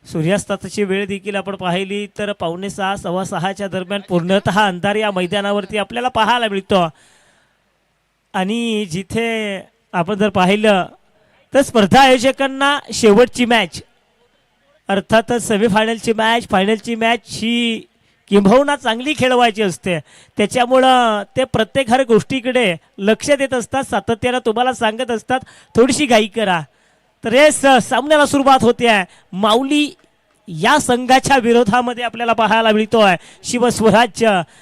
सूर्यास्ताची वेळ देखील आपण पाहिली तर 5:45 6:15च्या दरम्यान पूर्णतः अंधार या मैदानावरती आपल्याला पाहायला मिळतो. आणि जिथे आपण जर पाहिलं तर स्पर्धा आयोजकांना शेवटची मॅच अर्थातच सेमीफायनलची मॅच, फायनलची मॅच ही किंबहुना चांगली खेळवायची असते. त्याच्यामुळं ते प्रत्येक हर गोष्टीकडे लक्ष देत असतात, सातत्यानं तुम्हाला सांगत असतात थोडीशी घाई करा. तर हे सामन्याला सुरुवात होते आहे. माऊली या संघाच्या विरोधामध्ये आपल्याला पाहायला मिळतोय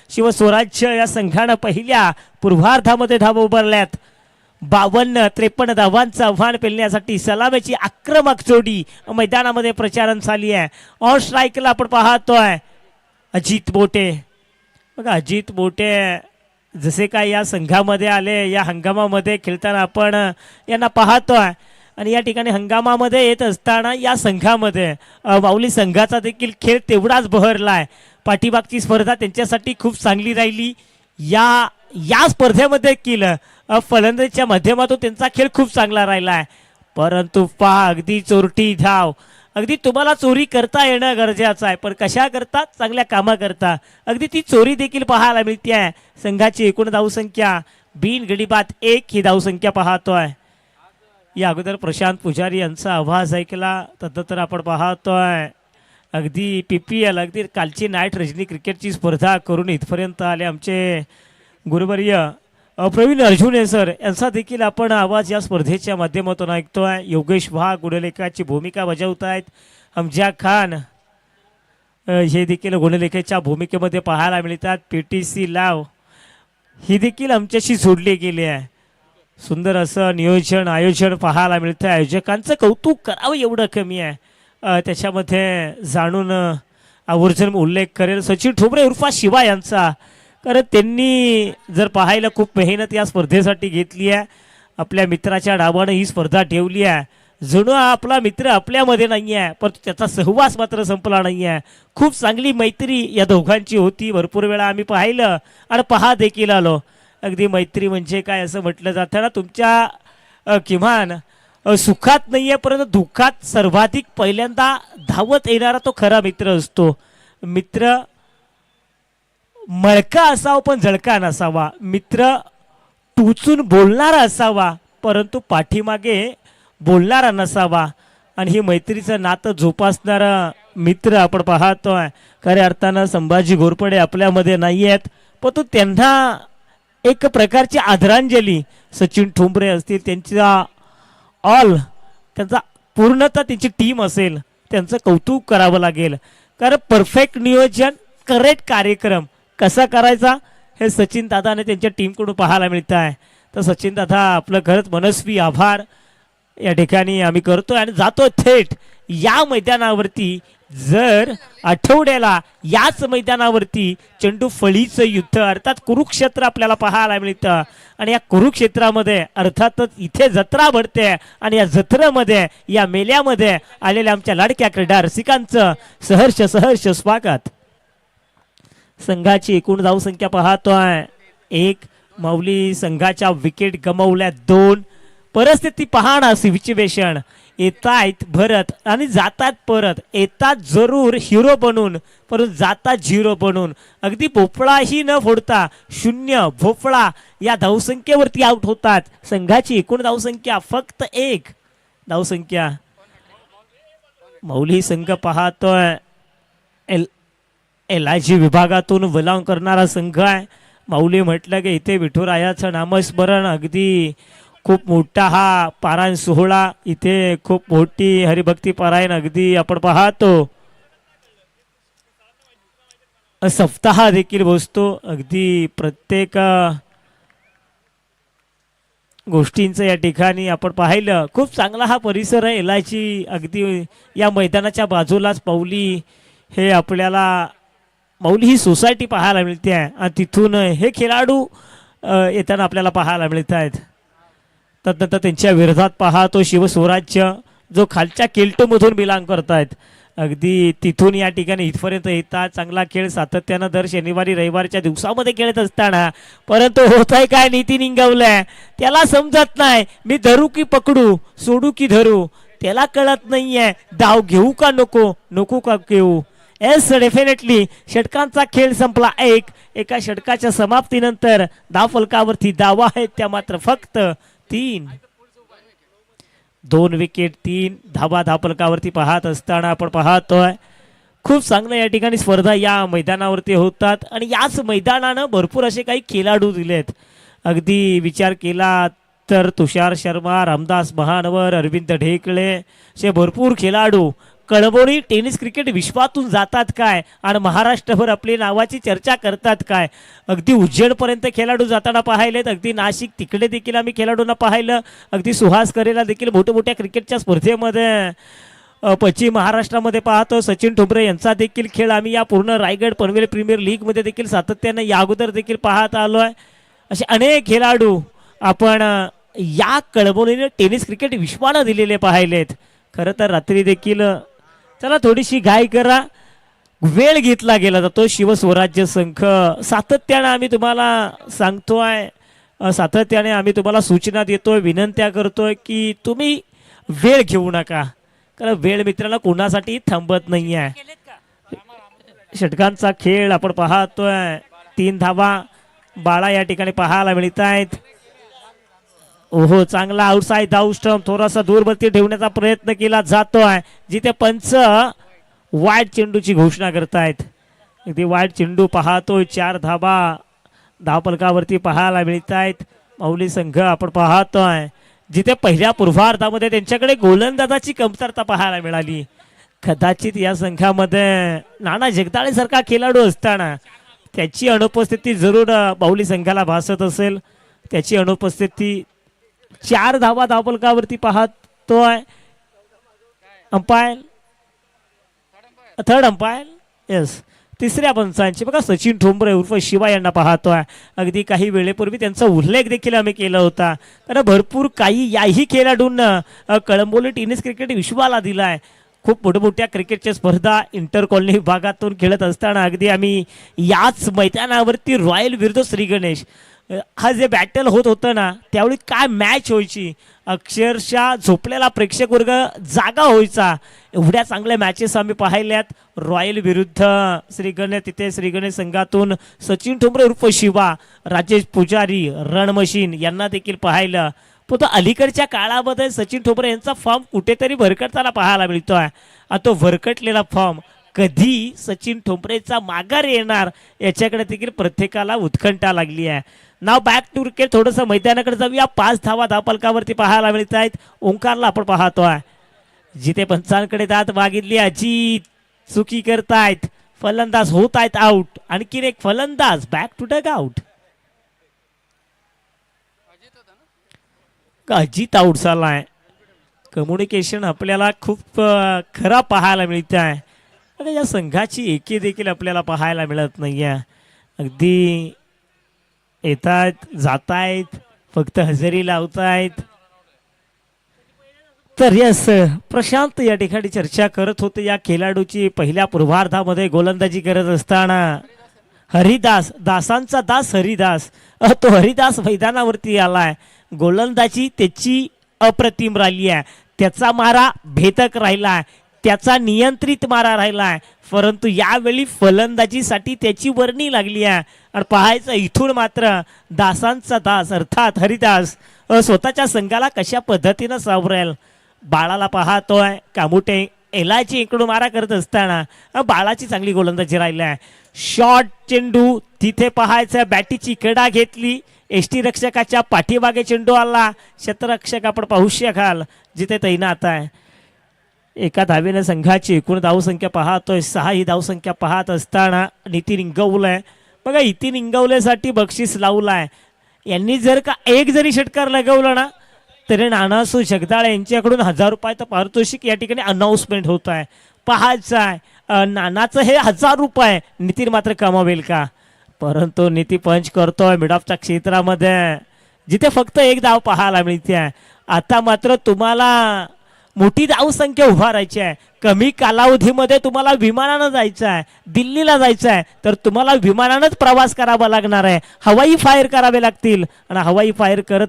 शिवस्वराज्य या संघानं पहिल्या पूर्वार्धामध्ये धावा उभारल्यात. 52-53 धावांचं आव्हान पेलण्यासाठी सलामीची आक्रमक जोडी मैदानामध्ये प्रचारण झाली आहे. ऑन स्ट्राईकला आपण पाहतोय अजित बोटे. बघा अजित बोटे जसे काय या संघामध्ये आले, या हंगामामध्ये खेळताना आपण यांना पाहतोय. आणि या ठिकाणी हंगामामध्ये येत असताना या संघामध्ये माऊली संघाचा देखील खेळ तेवढाच बहरला आहे. पाठीमागची स्पर्धा त्यांच्यासाठी खूप चांगली राहिली. या स्पर्धेमध्ये देखील फलंदाजीच्या माध्यमातून त्यांचा खेळ खूप चांगला राहिला आहे. परंतु पहा अगदी चोरटी धाव. अगदी तुम्हाला चोरी करता येणं गरजेचं आहे, पण कशा करता? चांगल्या कामा करता. अगदी ती चोरी देखील पाहायला मिळते आहे. संघाची एकूण धावसंख्या बिनगडी बाद 1 ही धावसंख्या पाहतोय. या अगोदर प्रशांत पुजारी यांचा आवाज ऐकला, तदनंतर आपण पाहतोय अगदी PPL अगदी कालची नाईट रजनी क्रिकेटची स्पर्धा करून इथपर्यंत आले आमचे गुरुवर्य प्रवीण अर्जुने सर यांचा देखील आपण आवाज या स्पर्धेच्या माध्यमातून ऐकतोय. योगेश वाघ गुणलेखाची भूमिका बजावत आहेत. हमजा खान हे देखील गुणलेखाच्या भूमिकेमध्ये पाहायला मिळतात. PTC लाव ही देखील आमच्याशी जोडली गेली आहे. सुंदर असं नियोजन आयोजन पाहायला मिळतं. आयोजकांचं कौतुक करावं एवढं कमी आहे. त्याच्यामध्ये जाणून आवर्जून उल्लेख करेल सचिन ठोंबरे उर्फा शिवा यांचा. कारण त्यांनी जर पाहायला खूप मेहनत या स्पर्धेसाठी घेतली आहे. आपल्या मित्राच्या डावानं ही स्पर्धा ठेवली आहे. जणू आपला मित्र आपल्यामध्ये नाही आहे, परंतु त्याचा सहवास मात्र संपला नाही आहे. खूप चांगली मैत्री या दोघांची होती. भरपूर वेळा आम्ही पाहिलं आणि पहा देखील आलो. अगदी मैत्री म्हणजे काय असं म्हटलं जातं ना, तुमच्या किमान सुखात नाही आहे परंतु दुःखात सर्वाधिक पहिल्यांदा धावत येणारा तो खरा मित्र असतो. मित्र मळका असावा पण जळका नसावा. मित्र टुचून बोलणारा असावा परंतु पाठीमागे बोलणारा नसावा. आणि ही मैत्रीचं नातं जोपासणारा मित्र आपण पाहतोय. खऱ्या अर्थानं संभाजी घोरपडे आपल्यामध्ये नाही आहेत, परंतु त्यांना एक प्रकारची आदरांजली सचिन ठोंबरे असतील, त्यांचा त्यांचा पूर्णतः त्यांची टीम असेल, त्यांचं कौतुक करावं लागेल. कारण परफेक्ट नियोजन, करेक्ट कार्यक्रम कसा करायचा हे सचिन दादाने त्यांच्या टीमकडून पाहायला मिळतं आहे. तर सचिन दादा आपलं खरंच मनस्वी आभार या ठिकाणी आम्ही करतोय आणि जातो थेट या मैदानावरती. जर आठवड्याला याच मैदानावरती चेंडू फळीचं युद्ध अर्थात कुरुक्षेत्र आपल्याला पाहायला मिळतं. आणि या कुरुक्षेत्रामध्ये अर्थातच इथे जत्रा भरते आणि या जत्रेमध्ये या मेल्यामध्ये आलेल्या आमच्या लाडक्या क्रीडा रसिकांचं सहर्ष स्वागत. संघाची एकूण धावसंख्या पाहतोय 1. माऊली संघाच्या विकेट गमावल्या 2. परिस्थिती पाहणं सिच्युएशन. येतायत भरत आणि जातात परत. येतात जरूर हिरो बनून परंतु जातात झिरो बनून. अगदी भोपळाही न फोडता 0 भोपळा या धावसंख्येवरती आउट होतात. संघाची एकूण धावसंख्या फक्त 1. धावसंख्या मौली संघ पाहतोय LIG विभागातून वलाव करणारा संघ आहे. माऊली म्हटलं की इथे विठुरायाचं नामस्मरण अगदी खूप मोठा हा पारायण सोहळा, इथे खूप मोठी हरिभक्ती पारायण अगदी आपण पाहतो. सप्ताह देखील बसतो. अगदी प्रत्येक गोष्टींचं या ठिकाणी आपण पाहिलं. खूप चांगला हा परिसर आहे LIG. अगदी या मैदानाच्या बाजूलाच माऊली हे आपल्याला माऊली ही सोसायटी पाहायला मिळते आहे आणि तिथून हे खेळाडू येताना आपल्याला पाहायला मिळत आहेत. तदनंतर त्यांच्या विरोधात पाहतो शिवस्वराज्य जो खालच्या केल्टोमधून बिलॉंग करतायत. अगदी तिथून या ठिकाणी इथपर्यंत येतात. चांगला खेळ सातत्यानं दर शनिवारी रविवारच्या दिवसामध्ये खेळत असताना परंतु होत आहे काय, नीती निंगवलंय त्याला समजत नाही. मी धरू की पकडू, सोडू की धरू त्याला कळत नाहीये. डाव घेऊ का नको, नको का घेऊ. येस डेफिनेटली षटकांचा खेळ संपला. एका षटकाच्या समाप्तीनंतर धाव फलकावरती धावा आहेत त्या मात्र फक्त 3. 2 विकेट 3 धावा धाव फलकावरती पाहत असताना आपण पाहतोय खूप चांगलं या ठिकाणी स्पर्धा या मैदानावरती होतात आणि याच मैदानानं भरपूर असे काही खेळाडू दिलेत. अगदी विचार केला तर तुषार शर्मा, रामदास महानवर, अरविंद ढेकळे असे भरपूर खेळाडू कळंबोली टेनिस क्रिकेट विश्वातून जातात काय आणि महाराष्ट्रभर आपली नावाची चर्चा करतात काय. अगदी उज्जैनपर्यंत खेळाडू जाताना पाहिलेत. अगदी नाशिक तिकडे देखील आम्ही खेळाडूंना पाहिलं. अगदी सुहास करेला देखील मोठ्या क्रिकेटच्या स्पर्धेमध्ये पश्चिम महाराष्ट्रामध्ये पाहतो. सचिन ठोंबरे यांचा देखील खेळ आम्ही या पूर्ण रायगड पनवेल प्रीमियर लीगमध्ये देखील सातत्यानं या अगोदर देखील पाहत आलो आहे. असे अनेक खेळाडू आपण या कळंबोलीने टेनिस क्रिकेट विश्वानं दिलेले पाहिलेत. खरं तर रात्री देखील चला थोडीशी घाई करा, वेळ घेतला गेला जातो. शिवस्वराज्य संघ सातत्याने आम्ही तुम्हाला सांगतोय, सातत्याने आम्ही तुम्हाला सूचना देतोय, विनंत्या करतोय की तुम्ही वेळ घेऊ नका. कारण वेळ मित्रांनो कोणासाठी थांबत नाही आहे. षटकांचा खेळ आपण पाहतोय. 3 धावा बाळा या ठिकाणी पाहायला मिळत आहेत. ओहो चांगला आउटसाइड धाव स्टंप थोडासा दूरवरती ठेवण्याचा प्रयत्न केला जातोय जिथे पंच वाईट चेंडूची घोषणा करतायत. अगदी वाईट चेंडू पाहतोय. 4 धावा धावफलकावरती पाहायला मिळत आहेत. माऊली संघ आपण पाहतोय जिथे पहिल्या पूर्वार्धामध्ये त्यांच्याकडे गोलंदाजाची कमतरता पाहायला मिळाली. कदाचित या संघामध्ये नाना जगदाळे सारखा खेळाडू असताना त्याची अनुपस्थिती जरूर माऊली संघाला भासत असेल. त्याची अनुपस्थिती. 4 धावा धावफलकावरती पाहतोय. अंपायर थर्ड अंपायर येस तिसऱ्या पंचांची बघा सचिन ठोंबरे उर्फ शिवा यांना पाहतोय. अगदी काही वेळेपूर्वी त्यांचा उल्लेख देखील आम्ही केला होता. कारण भरपूर काही याही खेळाडूंना कळंबोली टेनिस क्रिकेट विश्वाला दिलाय. खूप मोठ्या क्रिकेटच्या स्पर्धा इंटर कॉलनी विभागातून खेळत असताना अगदी आम्ही याच मैदानावरती रॉयल विरुद्ध श्री गणेश हा जे बॅटल होत होतं ना त्यावेळी काय मॅच व्हायची. अक्षरशः झोपलेला प्रेक्षक वर्ग जागा व्हायचा. एवढ्या चांगल्या मॅचेस आम्ही पाहिल्यात. रॉयल विरुद्ध श्री गणेश, तिथे श्री गणेश संघातून सचिन ठोंबरे उर्फ शिवा, राजेश पुजारी, रण मशीन यांना देखील पाहिलं. पण अलीकडच्या काळामध्ये सचिन ठोंबरे यांचा फॉर्म कुठेतरी भरकटताना पाहायला मिळतोय. आणि तो भरकटलेला फॉर्म कधी सचिन ठोंबरेचा माघार येणार याच्याकडे देखील प्रत्येकाला उत्कंठा लागली आहे. नाव बॅक टू क्रिकेट थोडंसं मैदानाकडे जाऊया. 5 धावा धावफलकावरती पाहायला मिळत आहेत. ओंकारला आपण पाहतोय जिथे पंचांकडे दात मागितली अजित चुकी करतायत. फलंदाज होत आहेत आउट. आणखीन एक फलंदाज back to dugout. Ajit out झालाय. कम्युनिकेशन आपल्याला खूप खराब पाहायला मिळत आहे. या संघाची एकी देखील आपल्याला पाहायला मिळत नाहीये. अगदी येतात जातायत फक्त हजेरी लावतायत. तर यस प्रशांत या ठिकाणी चर्चा करत होते या खेळाडूची. पहिल्या पूर्वार्धामध्ये गोलंदाजी करत असताना हरिदास, दासांचा दास हरिदास, तो हरिदास मैदानावरती आलाय. गोलंदाजी त्याची अप्रतिम राहिली आहे. त्याचा मारा भेदक राहिलाय. त्याचा नियंत्रित मारा राहिलाय. परंतु यावेळी फलंदाजीसाठी त्याची वर्णी लागली आहे. आणि पाहायचं इथून मात्र दासांचा दास अर्थात हरिदास स्वतःच्या संघाला कशा पद्धतीनं सावरेल. बाळाला पाहतोय कामुटे एलाची इकडून मारा करत असताना बाळाची चांगली गोलंदाजी राहिली आहे. शॉर्ट चेंडू तिथे पाहायचा, बॅटीची कडा घेतली, एष्टी रक्षकाच्या पाठीमागे चेंडू आला, क्षेत्ररक्षक आपण पाहू शकाल जिथे तैनात आहे. एका धावेनं संघाची एकूण धावसंख्या पाहतोय 6 ही धावसंख्या पाहत असताना नितीन इंगवले बघा, नितीन इंगवलेसाठी बक्षीस लावलाय. यांनी जर का एक जरी षटकार लगवलं ना तरी नानासू जगदाळे यांच्याकडून 1000 रुपयाचं पारितोषिक या ठिकाणी अनाऊन्समेंट होत आहे. पाहायचं आहे नानाचं हे 1000 रुपये नितीन मात्र कमावेल का, परंतु निती पंच करतोय मिड ऑफच्या क्षेत्रामध्ये जिथे फक्त एक धाव पाहायला मिळते. आता मात्र तुम्हाला मोठी धावसंख्या उभारायची आहे. कमी कालावधीमध्ये तुम्हाला विमानानं जायचं आहे, दिल्लीला जायचं आहे, तर तुम्हाला विमानानंच प्रवास करावा लागणार आहे. हवाई फायर करावे लागतील आणि हवाई फायर करत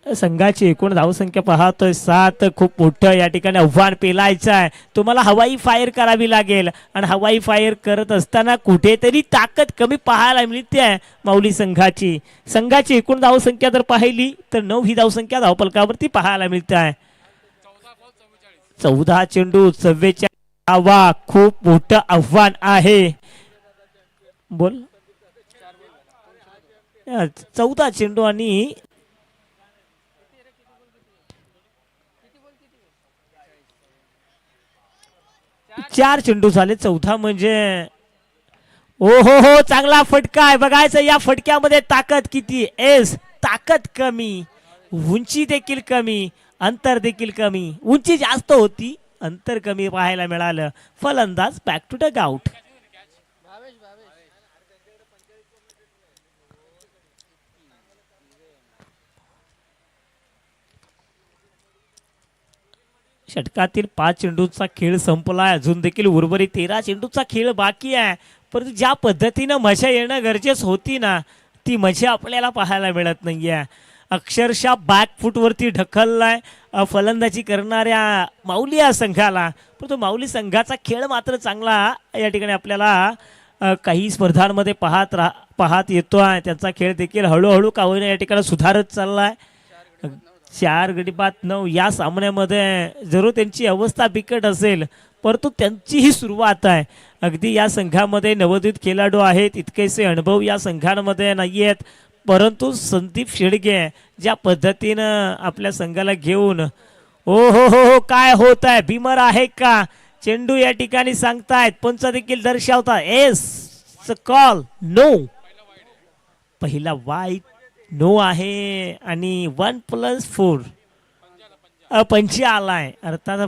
संघाची एकूण धावसंख्या पाहतोय 7. खूप मोठं या ठिकाणी आव्हान पेलायचं आहे. तुम्हाला हवाई फायर करावी लागेल आणि हवाई फायर करत असताना कुठेतरी ताकद कमी पाहायला मिळते आहे माऊली संघाची. संघाची एकूण धावसंख्या जर पाहिली तर 9 ही धावसंख्या धावफलकावरती पाहायला मिळते आहे. 14 चेंडू 44 धावा, खूप मोठं आव्हान आहे. बोल 14 चेंडू आणि 4 चेंडू झाले. 14 म्हणजे ओ हो चांगला फटका आहे. बघायचं या फटक्यामध्ये ताकद किती एस, ताकद कमी, उंची देखील कमी, अंतर देखील कमी. उंची जास्त होती, अंतर कमी पाहायला मिळालं. फलंदाज बॅक टू द आउट. षटकातील 5 चेंडूचा खेळ संपलाय. अजून देखील उर्वरित 13 चेंडूचा खेळ बाकी आहे. परंतु ज्या पद्धतीनं मजा येणं गरजेच होती ना ती मजा आपल्याला पाहायला मिळत नाहीये. अक्षरशः बॅकफूटवरती ढकललाय फलंदाजी करणाऱ्या माऊली या संघाला. परंतु माऊली संघाचा खेळ मात्र चांगला या ठिकाणी आपल्याला काही स्पर्धांमध्ये पाहत येतोय. त्यांचा खेळ देखील हळूहळू का होईना या ठिकाणी सुधारत चाललाय. 4 गडी बाद 9 या सामन्यामध्ये जरूर त्यांची अवस्था बिकट असेल, परंतु त्यांची ही सुरुवात आहे. अगदी या संघामध्ये नवोदित खेळाडू आहेत, इतकेसे अनुभव या संघांमध्ये नाही आहेत. परंतु संदीप शेडगे ज्या पद्धतीनं आपल्या संघाला घेऊन हो काय होत आहे, भीमर आहे का, चेंडू या ठिकाणी सांगतायत, पंच देखील दर्शवतात एस कॉल नो, पहिला वाईट नो आहे आणि 1+4 पंची आलाय. अर्थात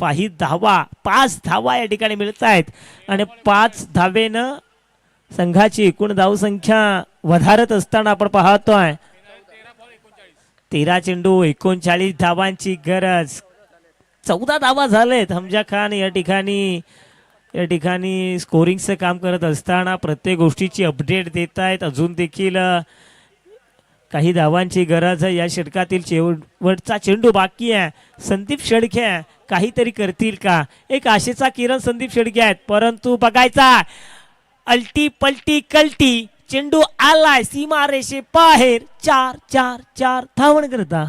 5 धावा 5 धावा या ठिकाणी मिळत आहेत आणि 5 धावेनं संघाची एकूण धावसंख्या वधारत असताना आपण पाहतोय. 13 चेंडू 39 धावांची गरज. 14 धावा झालेत. हमजा खान या ठिकाणी स्कोरिंगचं काम करत असताना प्रत्येक गोष्टीची अपडेट देत आहेत. अजून देखील काही धावांची गरज आहे. या षटकातील शेवटचा चेंडू बाकी आहे. संदीप शेडगे काहीतरी करतील का, एक आशेचा किरण संदीप शेडगे आहेत. परंतु बघायचा अल्टी पलटी कल्टी चेंडू आलाय सीमा रेषे बाहेर. 4 धावण करता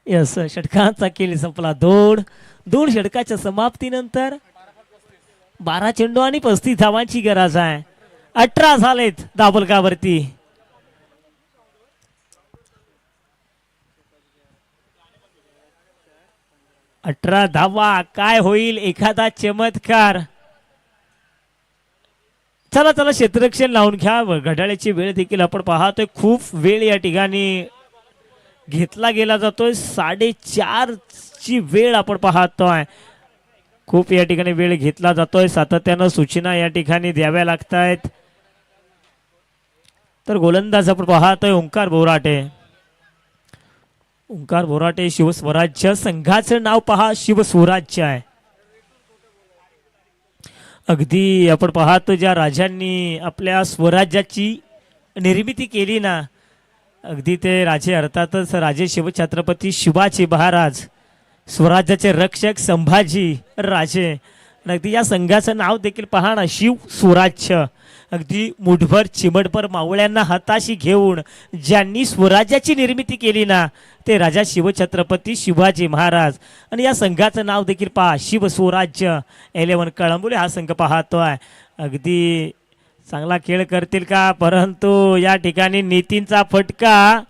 यस षटकांचा खेळ संपला. दोन षटकाच्या समाप्तीनंतर 12 चेंडू आणि 35 धावांची गरज आहे. 18 झालेत धावफलकावरती. 18 धावा. काय होईल एखादा चमत्कार. चला क्षेत्ररक्षण लावून घ्या. घड्याळाची वेळ देखील आपण पाहतोय. खूप वेळ या ठिकाणी घेतला गेला जातोय. 4:30 ची वेळ आपण पाहतोय. खूप या ठिकाणी वेळ घेतला जातोय. सातत्यानं सूचना या ठिकाणी द्याव्या लागतायत. तर गोलंदाज आपण पाहतोय ओंकार बोराटे शिवस्वराज्य संघाचं नाव पहा, शिवस्वराज्य आहे. अगदी आपण पाहतो ज्या राजांनी आपल्या स्वराज्याची निर्मिती केली ना, अगदी ते राजे अर्थातच राजे शिवछत्रपती शिवाजी महाराज, स्वराज्याचे रक्षक संभाजी राजे. अगदी या संघाचं नाव देखील पहा ना, शिव स्वराज्य. अगदी मुठभर चिमटभर मावळ्यांना हाताशी घेऊन ज्यांनी स्वराज्याची निर्मिती केली ना ते राजा शिवछत्रपती शिवाजी महाराज. आणि या संघाचं नाव देखील पहा, शिवस्वराज्य 11 कळंबोली हा संघ पाहतोय. अगदी चांगला खेळ करतील का, परंतु या ठिकाणी नितीनचा फटका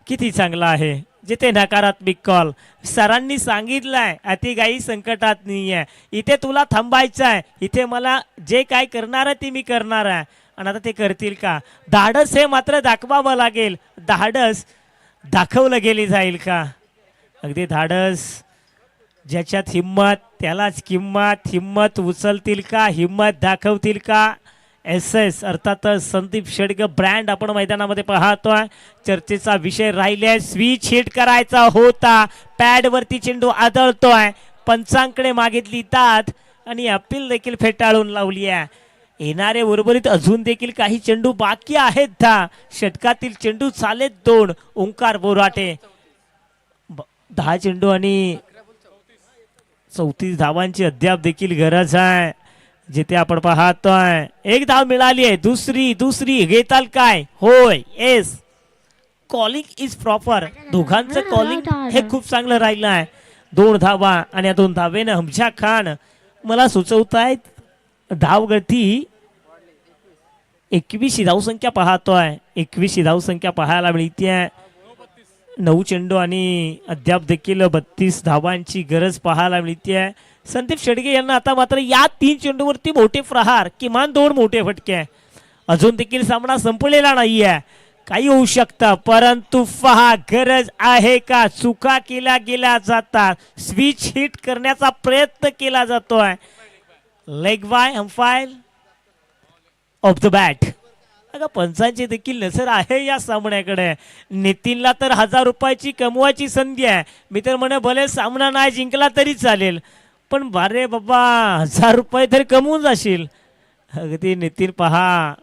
किती चांगला आहे. जिथे नकारात्मक कॉल, सरांनी सांगितलंय अतिगाई संकटात नाही आहे, इथे तुला थांबायचं आहे, इथे मला जे काय करणार आहे ते मी करणार आहे. आणि आता ते करतील का. धाडस हे मात्र दाखवावं लागेल, धाडस दाखवलं गेली जाईल का. अगदी धाडस ज्याच्यात हिम्मत त्यालाच किंमत, हिम्मत उचलतील का, हिम्मत दाखवतील का. SS अर्थातच संदीप शेडगे ब्रँड आपण मैदानामध्ये पाहतोय. चर्चेचा विषय राहिलाय, स्विच हिट करायचा होता, पॅड वरती चेंडू आदळतोय, पंचांकडे मागितली दाद आणि अपील देखील फेटाळून लावली आहे. येणारे उर्वरित अजून देखील काही चेंडू बाकी आहेत. 10 षटकातील चेंडू चालेत 2. ओंकार बोराटे 10 चेंडू आणि 34 धावांची अद्याप देखील गरज आहे. जिथे आपण पाहतोय 1 धाव मिळाली आहे, दुसरी घेताल काय. होय, येस, कॉलिंग इज प्रॉपर. दोघांचं कॉलिंग हे खूप चांगलं राहिलं आहे. 2 धावा आणि या 2 धावेनं हमजा खान मला सुचवतायत धावगती 21 धावसंख्या पाहतोय. 21 धावसंख्या पाहायला मिळते. 9 चेंडू आणि अद्याप देखील 32 धावांची गरज पाहायला मिळते. संदीप शेडगे यांना आता मात्र या 3 चेंडूवरती मोठे प्रहार, किमान 2 मोठे फटके. अजून देखील सामना संपलेला नाहीये, काही होऊ शकतं, परंतु पहा गरज आहे का. चुका केल्या गेल्या जातात, स्विच हिट करण्याचा प्रयत्न केला जातोय. Leg bye umpire of the bat. अगं पंचांची देखील नजर आहे या सामन्याकडे. नितीनला तर 1000 रुपयाची कमवायची संधी आहे. मी तर म्हणे भले सामना नाही जिंकला तरी चालेल, पण बारे बाबा 1000 रुपये तरी कमवून जाशील. अगदी नितीन पहा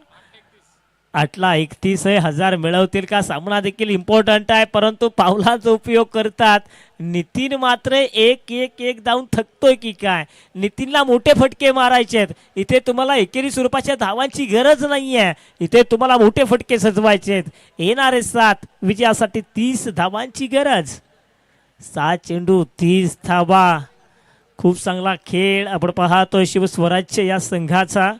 8ला 31,000 मिळवतील का. सामना देखील इम्पॉर्टंट आहे, परंतु पावलाचा उपयोग करतात. नितीन मात्र एक धावून थकतोय की काय. नितीनला मोठे फटके मारायचे आहेत. इथे तुम्हाला एकेरी स्वरूपाच्या धावांची गरज नाहीये, इथे तुम्हाला मोठे फटके सजवायचे आहेत. येणारे 7 विजयासाठी 30 धावांची गरज. 7 चेंडू 30 धावा. खूप चांगला खेळ आपण पाहतोय शिवस्वराज्य या संघाचा.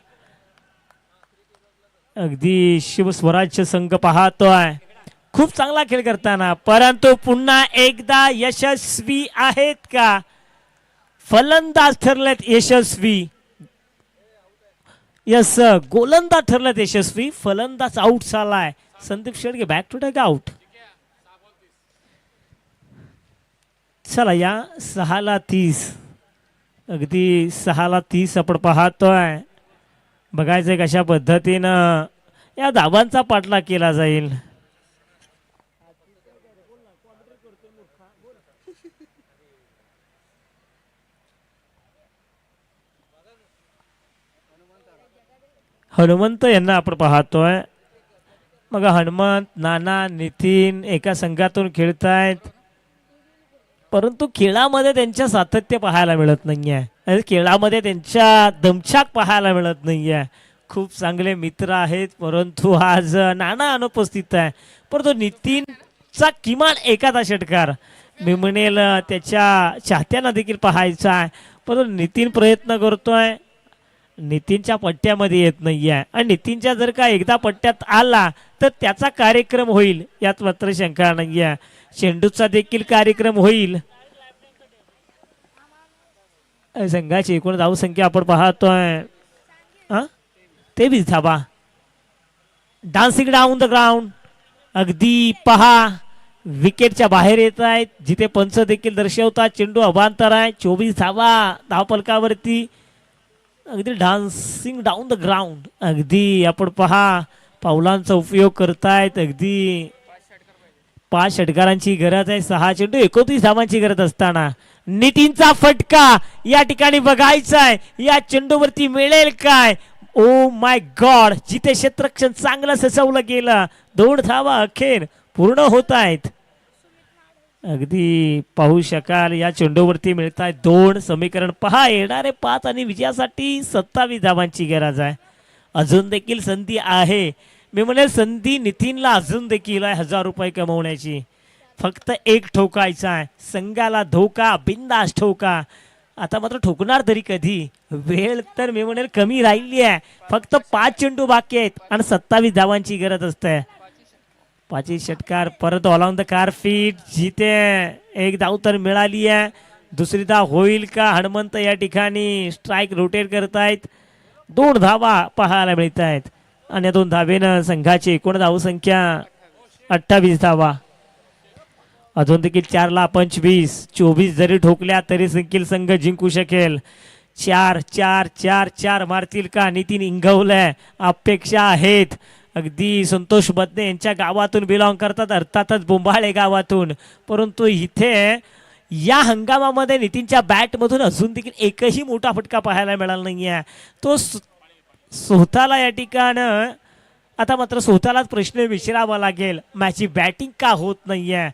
अगदी शिवस्वराज्य संघ पाहतोय खूप चांगला खेळ करताना, परंतु पुन्हा एकदा यशस्वी आहेत का. फलंदाज ठरलेत यशस्वी. यस, गोलंदाज ठरलेत यशस्वी, फलंदाज आउट झालाय. Sandeep Shedge back to dugout. चला या 6ला 30, अगदी 6ला 30 आपण पाहतोय. बघायचंय कशा पद्धतीनं या धावांचा पाठलाग केला जाईल. हनुमंत यांना आपण पाहतोय. मग हनुमंत, नाना, नितीन एका संघातून खेळतायत, परंतु खेळामध्ये त्यांच्या सातत्य पाहायला मिळत नाहीये. खेळामध्ये त्यांच्या दमछाक पाहायला मिळत नाहीये. खूप चांगले मित्र आहेत, परंतु आज नाना अनुपस्थित आहे. परंतु नितीनचा किमान एखादा षटकार मी म्हणेल त्याच्या चाहत्यांना देखील पाहायचा आहे, परंतु नितीन प्रयत्न करतोय. नितीनच्या पट्ट्यामध्ये येत नाहीये आणि नितीनच्या जर का एकदा पट्ट्यात आला तर त्याचा कार्यक्रम होईल यात मात्र शंका नाहीये. चेंडूचा देखील कार्यक्रम होईल. संघाची एकूण धावसंख्या आपण पाहतोय 23 धावा. Dancing down the ground. अगदी पहा विकेटच्या बाहेर येत आहेत, जिथे पंच देखील दर्शवतात चेंडू अभांतर आहे. 24 धावा धावफलकावरती. अगदी डान्सिंग डाऊन द ग्राउंड. अगदी आपण पहा पावलांचा उपयोग करतायत. अगदी 5 षटकारांची गरज आहे. 6 चेंडू 29 धावांची गरज असताना नितीनचा फटका या ठिकाणी बघायचा आहे. या चेंडूवरती मिळेल काय. ओ माय गॉड, जिथे क्षेत्ररक्षण चांगलं सजवलं गेलं. 2 धावा अखेर पूर्ण होत आहेत. अगदी पाहू शकाल या चेंडूवरती मिळत आहेत 2. समीकरण पहा, येणारे 5 आणि विजयासाठी 27 धावांची गरज आहे. अजून देखील संधी आहे. मी म्हणेल संधी नितीनला अजून देखील आहे 1000 रुपये कमवण्याची. फक्त एक ठोकायचा आहे. संघाला धोका, बिंदास ठोका. आता मात्र ठोकणार तरी कधी? वेळ तर मी म्हणेल कमी राहिली आहे. फक्त 5 चेंडू बाकी आहेत आणि 27 धावांची गरज असते. 5 षटकार परत all on the car feet. जिथे एक धाव तर मिळाली आहे. दुसरी धाव होईल का? हनुमंत या ठिकाणी स्ट्राईक रोटेट करतायत. 2 धावा पाहायला मिळत आहेत आणि 2 धावेनं संघाची एकूण धावसंख्या 28 धावा. अजून देखील 4ला 25, 24 जरी ठोकल्या तरी देखील संघ जिंकू शकेल. 4 4 4 4 मारतील का? नितीन इंगवले अपेक्षा आहेत. अगदी संतोष बदने यांच्या गावातून बिलॉंग करतात, अर्थातच बोंबाळे गावातून. परंतु इथे या हंगामामध्ये नितीनच्या बॅटमधून अजून देखील एकही मोठा फटका पाहायला मिळाला नाही आहे. तो स्वतःला या ठिकाणं आता मात्र स्वतःलाच प्रश्न विचारावा लागेल, माझी बॅटिंग का होत नाही आहे?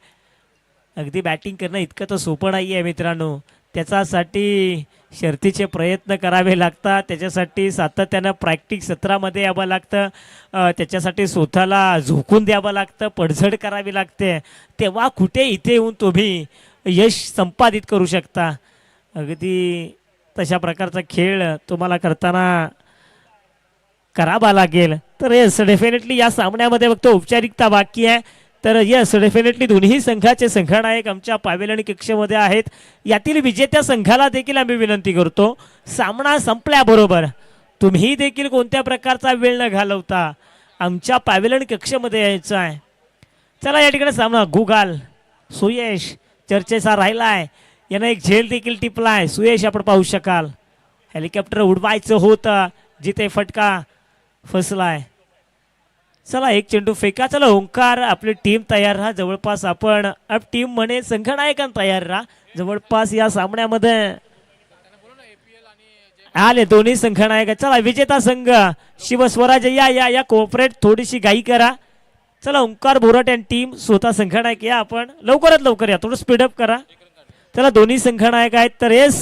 अगदी बॅटिंग करणं इतकं तर सोपं नाही आहे मित्रांनो. त्याच्यासाठी शर्तीचे प्रयत्न करावे लागतात. त्याच्यासाठी सातत्यानं प्रॅक्टिस सत्रामध्ये यावं लागतं. त्याच्यासाठी स्वतःला झोकून द्यावं लागतं, पडझड करावी लागते. तेव्हा कुठे इथे येऊन तुम्ही यश संपादित करू शकता. अगदी तशा प्रकारचा खेळ तुम्हाला करताना करावा लागेल. तर येस डेफिनेटली या सामन्यामध्ये फक्त औपचारिकता बाकी आहे. तर येस डेफिनेटली दोन्ही संघाचे संघनायक आमच्या पावेलणी कक्षामध्ये आहेत. यातील विजेत्या संघाला देखील आम्ही विनंती करतो, सामना संपल्याबरोबर तुम्ही देखील कोणत्या प्रकारचा वेळ न घालवता आमच्या पावेलणी कक्षामध्ये यायचं आहे. चला या ठिकाणी सामना गुगाल सुयश चर्चेचा राहिला आहे. यानं एक झेल देखील टिपलाय. सुयश आपण पाहू शकाल हेलिकॉप्टर उडवायचं होतं, जिथे फटका फसलाय. चला एक चेंडू फेका. चला ओंकार आपली टीम तयार राहा. जवळपास आपण टीम म्हणे संघनायकांना तयार राहा. जवळपास या सामन्यामध्ये आले दोन्ही संघनायक. चला विजेता संघ शिवस्वराज या कोऑपरेट थोडीशी घाई करा. चला ओंकार बोराट आणि टीम स्वतः संघनायक या. आपण लवकरात लवकर या, थोडं स्पीडअप करा. चला दोन्ही संघनायक आहेत. तर येस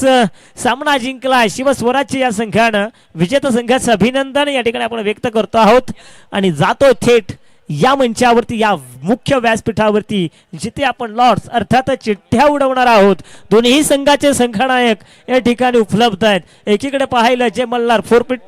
सामना जिंकला शिवस्वराजच्या या संघानं. विजेता संघाचं अभिनंदन या ठिकाणी आपण व्यक्त करतो आहोत आणि जातो थेट या मंचावरती, या मुख्य व्यासपीठावरती, जिथे आपण लॉर्ड्स अर्थात चिठ्ठ्या उडवणार आहोत. दोन्ही संघाचे संघनायक या ठिकाणी उपलब्ध आहेत. एकीकडे पाहिलं जे मल्हार 4